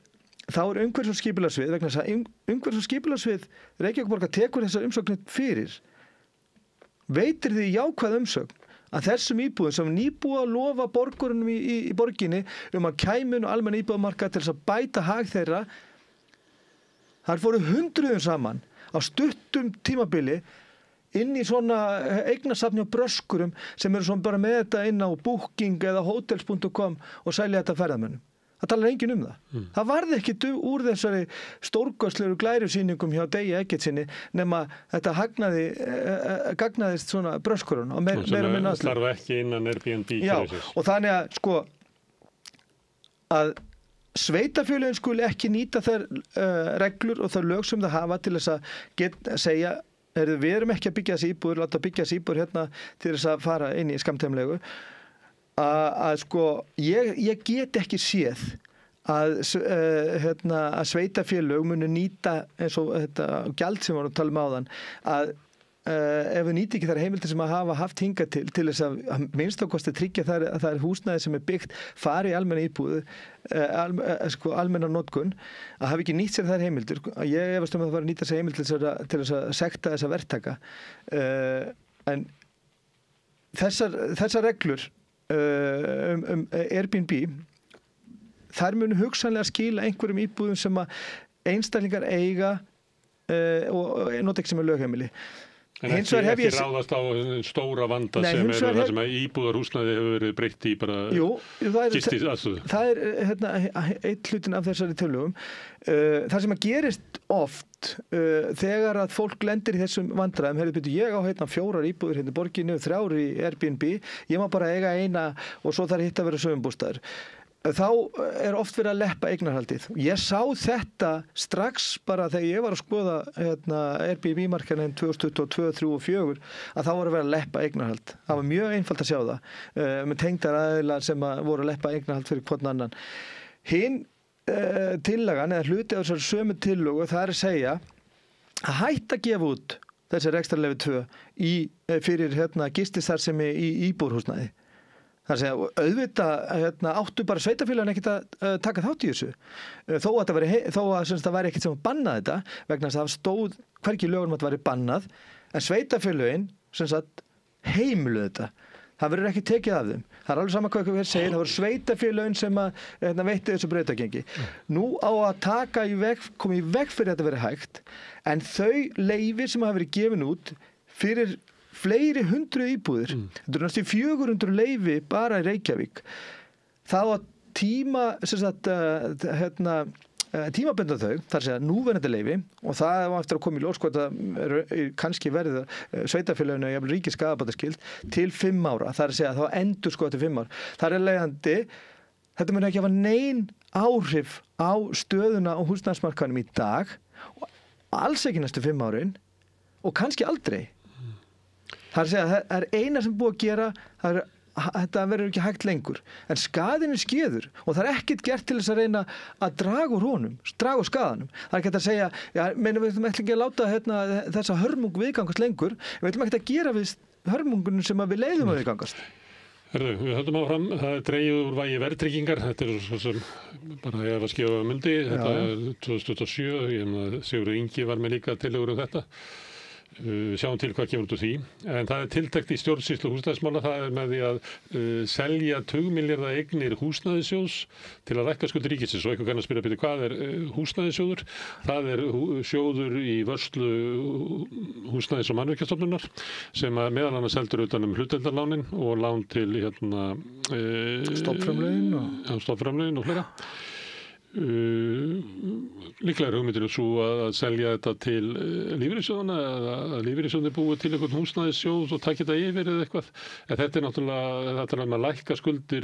þá er umhverfis- og skipulagssvið, vegna þess að umhverfis- og skipulagssvið Reykjavíkurborgar tekur þessar umsóknir fyrir. Veitir því jákvæð umsögn að þessum íbúðum sem nýbúið að lofa borgurunum í borginni að kæmun og almenn íbúðamarkað til þess að bæta hag þeirra, þar fóru hundruðum saman á stuttum tímabili inn í svona eignasafni á bröskurum sem eru svona bara með þetta inn á Booking eða hotels.com og selja þetta ferðamönnum. Það talar enginn um það. Það varði ekki úr þessari stórkostlegu glærusýningum hjá Degi Eggertsinni nema þetta gagnaðist svona bröskurun og meira minna aðslu. Sem þarf ekki innan Airbnb. Já, og þannig að sko að sveitafélögin skuli ekki nýta þær reglur og þær lög sem það hafa til þess að segja við erum ekki að byggja þessi íbúður, láta byggja þessi íbúður hérna til þess að fara inn í skammtímalegu. Að sko, ég get ekki séð að sveitafélög muni nýta eins og þetta gjald sem við vorum að tala um áðan að ef við nýti ekki þær heimildir sem að hafa haft hingað til þess að minnst ákosti tryggja að það er húsnæði sem er byggt fari í almenna íbúðu almenna notkun að hafa ekki nýtt sér þær heimildir ég efast að það var að nýta sér heimildir til þess að sekta þessa verktaka en þessar reglur Airbnb þær munu hugsanlega skila einhverjum íbúðum sem að einstaklingar eiga og nota ekki sem er lögheimili. En ekki ráðast á stóra vanda sem það sem að íbúðarhúsnæði hefur verið breytt í bara gistis aðstöðu. Það er eitt hlutin af þessari tillögum. Það sem að gerist oft þegar að fólk lendir í þessum vandræðum, ég á 4 íbúðir hérna í borginni og 3 í Airbnb, ég má bara eiga eina og svo þarf hitt að vera sögumbústaður. Þá er oft verið að leppa eignarhaldið. Ég sá þetta strax bara þegar ég var að skoða Airbnb-markaðinn 2022, 2023 og 2024 að þá voru að vera að leppa eignarhald. Það var mjög einfalt að sjá það með tengdar aðilar sem voru að leppa eignarhald fyrir hvern annan. Hinn tillagan eða hluti af þessari sömu tillögu það er að segja að hætta að gefa út þessi rekstrarleyfi 2 fyrir gististarfsemi í íbúðarhúsnæði. Það er að segja, auðvitað áttu bara sveitafélagin ekkert að taka þátt í þessu. Þó að það væri ekkert sem að banna þetta, vegna þess að það stóð hvergi lögum að það væri bannað, en sveitafélagin heimiluðu þetta. Það verður ekki tekið af þeim. Það er alveg sama hvað hver segir, það voru sveitafélagin sem að veitti þessu breytagengi. Nú á að koma í veg fyrir þetta verið hægt, en þau leyfi sem hafa verið gefin út fyrir fleiri 100 íbúðir. Þetta er næstu 400 leyfi bara í Reykjavík. Það var tímabundna þau, þar segja núverandi leyfi og það var eftir að koma í ljós hvort að kannski verði sveitafélaginu jafnvel ríkis skaðabótaskyld til 5 ára. Það er að segja að þá endur til 5 ár. Það er leiðandi, þetta mun ekki hafa nein áhrif á stöðuna á húsnæðismarkaðnum í dag og alls ekki næstu 5 árin og kannski aldrei. Það er að segja að það er eina sem búið að gera, þetta verður ekki hægt lengur. En skaðinn er skeður og það er ekkert gert til þess að reyna að draga úr honum, draga úr skaðanum. Það er ekki að segja, við ætlum ekki að láta þessa hörmung viðgangast lengur, við ætlum ekki að gera við hörmungunum sem við leiðum að viðgangast. Við höldum áfram, það er dregið úr vægi verðtryggingar, þetta er svo sem bara ég var að skjóða mundi, þetta er 2007, Sigurður Ingi var með líka tillögur þetta. Sjáum til hvað kemur út úr því. En það er tiltekt í stjórnsýslu húsnæðismála, það er með því að selja tugmilljarða eignir húsnæðissjóðs til að lækka skuldir ríkisins og eitthvað kann að spyrja hvað er húsnæðissjóður? Það er sjóður í vörslu húsnæðis- og mannvirkjastofnunar sem að meðal annars heldur utan hlutdeildarlánin og lán til stofnframlögin og fleira. líklega hugmyndin svo að selja þetta til lífeyrissjóðana eða að lífeyrissjóðni búi til einhvern húsnæðissjóð og taki þetta yfir eða eitthvað. En þetta náttúrulega, þetta að lækka skuldir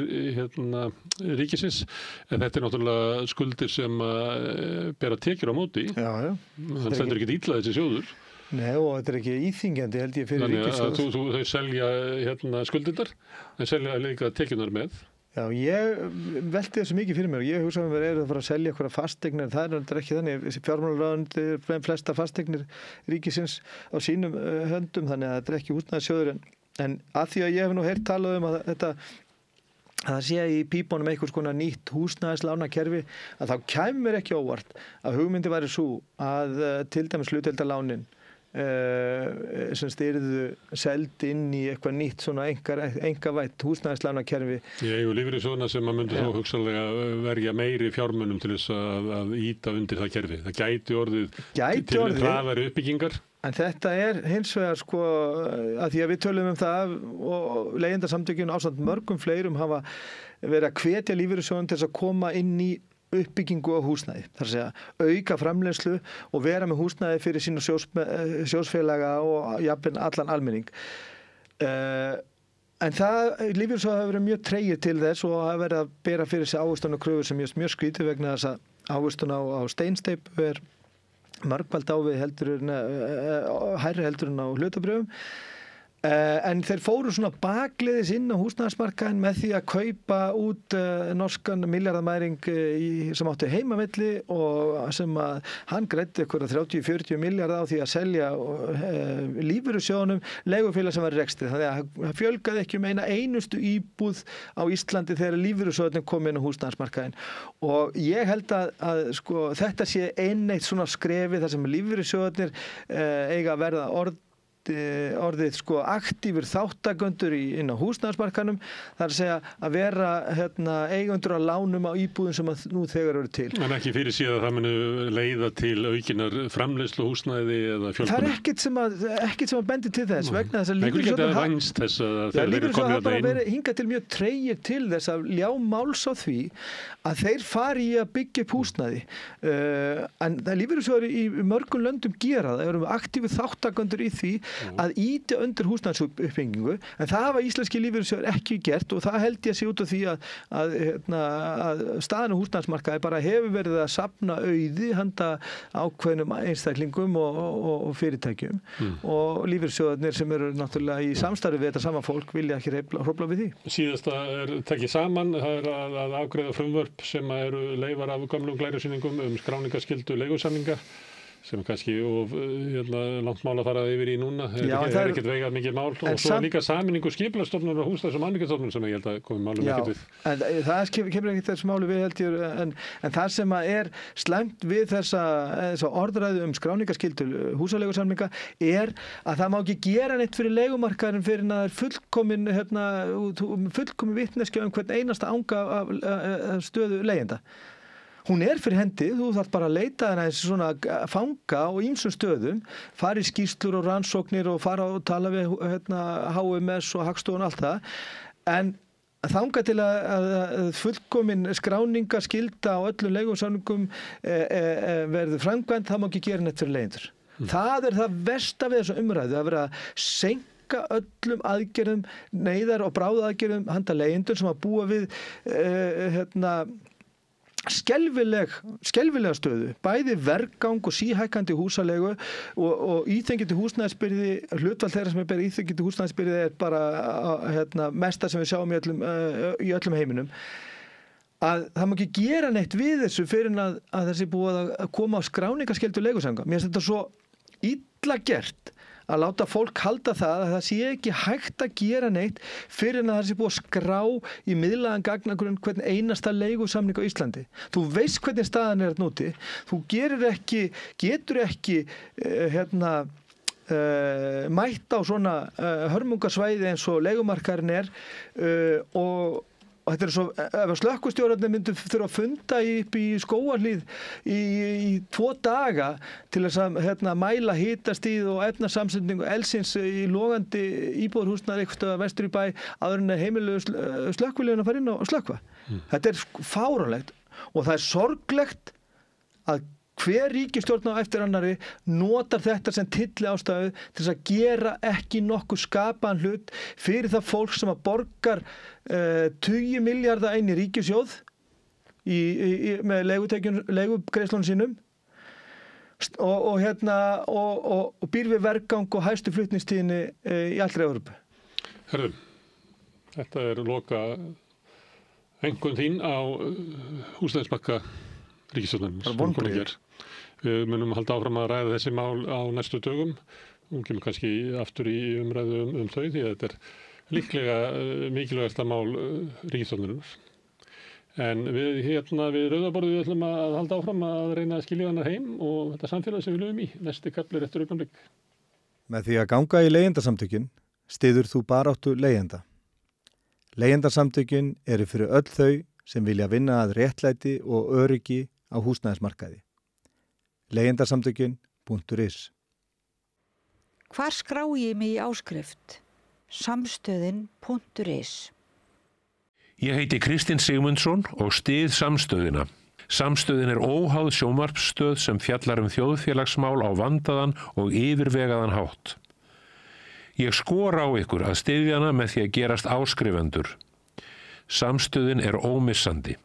ríkisins, en þetta náttúrulega skuldir sem bera tekjur á móti. Já. Þannig stendur ekki illa þessi sjóður. Nei, og þetta ekki íþingjandi held ég fyrir ríkissjóð. Þannig að þau selja skuldindar, en selja líka tekjunar með. Já, ég velti þessu mikið fyrir mér og ég hugsa mér það fara að selja eitthvað fasteignir, en það er ekki þannig. Fjármálaráðuneytið með flesta fasteignir ríkisins á sínum höndum, þannig að þetta er ekki húsnæðissjóður, en að því að ég hef nú heyrt talað að það sé í pípunum einhvers konar nýtt húsnæðislánakerfi, að þá kæmur ekki óvart að hugmyndi væri svo að til dæmis hlutdeildarlánin sem styrðu seld inn í eitthvað nýtt svona engavætt húsnæðislánakerfi. Í eigu lífeyrissjóðanna sem að myndi þó hugsanlega verja meiri fjármunum til þess að íta undir það kerfi. Það gæti orðið til hraðari uppbyggingar. En þetta er hins vegar sko að því að við tölum það og leigjendasamtökin ásamt mörgum fleirum hafa verið að hvetja lífeyrissjóðan til þess að koma inn í uppbyggingu á húsnæði. Það er að segja auka framleiðslu og vera með húsnæði fyrir sína sjóðsfélaga og jafnvel allan almenning. En lífeyrissjóðar hafa verið mjög tregir til þess og hafa verið að bera fyrir sig ávöxtun og kröfur sem mjög skrítið vegna þess að ávöxtun á steinsteypu er margfald hærri heldur en á hlutabrjöfum. En þeir fóru svona bakleiðis inn á húsnæðismarkaðinn með því að kaupa út norskan milljarðamæring sem átti heimavelli og sem að hann greiddi eitthvað 30-40 milljarða á því að selja lífeyrissjóðunum leigufélag sem var í rekstri. Þannig að það fjölgaði ekki eina einustu íbúð á Íslandi þegar lífeyrissjóðunum kom inn á húsnæðismarkaðinn. Og ég held að sko, þetta sé eitt svona skrefi þar sem lífeyrissjóðunir eiga að verða orðið sko aktífur þáttakendur inn á húsnæðismarkaðnum, það er að segja að vera eigendur að lánum á íbúðum sem nú þegar eru til. En ekki fyrir síðan að það muni leiða til aukinar framleiðslu húsnæði eða fjölgunar? Það er ekkert sem að bendi til þess vegna þess að lífeyrissjóðir hafa verið hingað til mjög tregir til þess að ljá máls á því að þeir fari í að byggja upp húsnæði. En lífeyrissjóðir í mörgum löndum gera það, eru aktífur þáttakendur í því að ýta undir húsnæðisuppbyggingu, en það hafa íslenski lífeyrissjóðir ekki gert og það held ég sé út af því að staðan á húsnæðismarkaði bara hefur verið að safna auði handa ákveðnum einstaklingum og fyrirtækjum og lífeyrissjóðirnir sem eru náttúrulega í samstarfi við þetta sama fólk vilja ekki hrófla við því. Síðasta er tekið saman, það er að afgreiða frumvörp sem eru leifar af gömlum glærusýningum skráningarskyldu leigusamninga sem kannski langt mál að fara yfir í núna. Það er ekkert veigað mikið mál og svo líka sameiningu skipulagsstofnunar og húsnæðis- og mannvirkjastofnunar sem ég held að komi málum ekkert við. En það kemur ekkert þessu máli við held ég, en það sem er slæmt við þessa orðræðu skráningarskyldu húsaleigusamninga er að það má ekki gera neitt fyrir leigumarkaðurinn fyrir að það er fullkomin vitneskja hvern einasta anga af stöðu leigjenda. Hún er fyrir hendi, þú þarf bara að leita hana þessi svona fanga og ýmsum stöðum, fara í skýrslur og rannsóknir og fara og tala við HMS og Hagstofan og allt það, en þangað til að fullkomin skráningarskylda á öllum leigusamningum verður framkvæmd, það má ekki gera neitt fyrir leigjendur. Það er það versta við þessu umræðu, að vera að seinka öllum aðgerðum, neyðar og bráðaaðgerðum handa leigjendur sem að búa við skelfilega stöðu, bæði vergang og síhækkandi húsaleigu og íþengjandi húsnæðisbyrði, hlutfall þeirra sem ber íþengjandi húsnæðisbyrði er bara mesta sem við sjáum í öllum heiminum. Að það má ekki gera neitt við þessu fyrir að þessi búið að koma á skráningarskyldu leigusamninga. Mér finnst þetta svo illa gert að láta fólk halda það að það sé ekki hægt að gera neitt fyrir að það sé búið að skrá í miðlægan gagnagrunn hvern einasta leigusamning á Íslandi. Þú veist hvernig staðan er núti. Þú getur ekki mætt á svona hörmungarsvæði eins og leigumarkaðurinn er og þetta er svo, ef slökkvistjórarnir myndu þurfa að funda upp í Skógarhlíð í 2 daga til þess að mæla hitastig og efnasamsetningu eldsins í logandi íbúðarhúsnæði eitthvað vestur í bæ áður en heimilegu slökkviliðin að fara inn og slökkva. Þetta er fáránlegt og það er sorglegt að hver ríkisstjórn á eftir annari notar þetta sem tilli ástæðu til þess að gera ekki nokkuð skapaðan hlut fyrir það fólk sem að borgar 20 milljarða inn í ríkissjóð með leigugreiðslunum sínum og býr við vergang og hæstu flutningstíðinni í allri Evrópu. Herðum, þetta er loka einhvern þín á húsnæðismarka ríkisstjórnarinnar. Við munum halda áfram að ræða þessi mál á næstu dögum. Hún kemur kannski aftur í umræðu þau því að þetta er líklega mikilvægasta mál ríkisstjórnarinnar. En við Rauðaborðið ætlum að halda áfram að reyna að skilja hana heim og þetta samfélag sem við lifum í. Næsti kafli er eftir augnablik. Með því að ganga í leigjendasamtökin styður þú baráttu leigjenda. Leigjendasamtökin eru fyrir öll þau sem vilja vinna að réttlæti og öryggi á húsnæðismarkaði. Leigjendasamtökin.is. Hvar skrá ég mig í áskrift? Samstöðin.is. Ég heiti Kristinn Sigmundsson og styð Samstöðina. Samstöðin er óháð sjónvarpsstöð sem fjallar þjóðfélagsmál á vandaðan og yfirvegaðan hátt. Ég skora á ykkur að styðja hana með því að gerast áskrifendur. Samstöðin er ómissandi.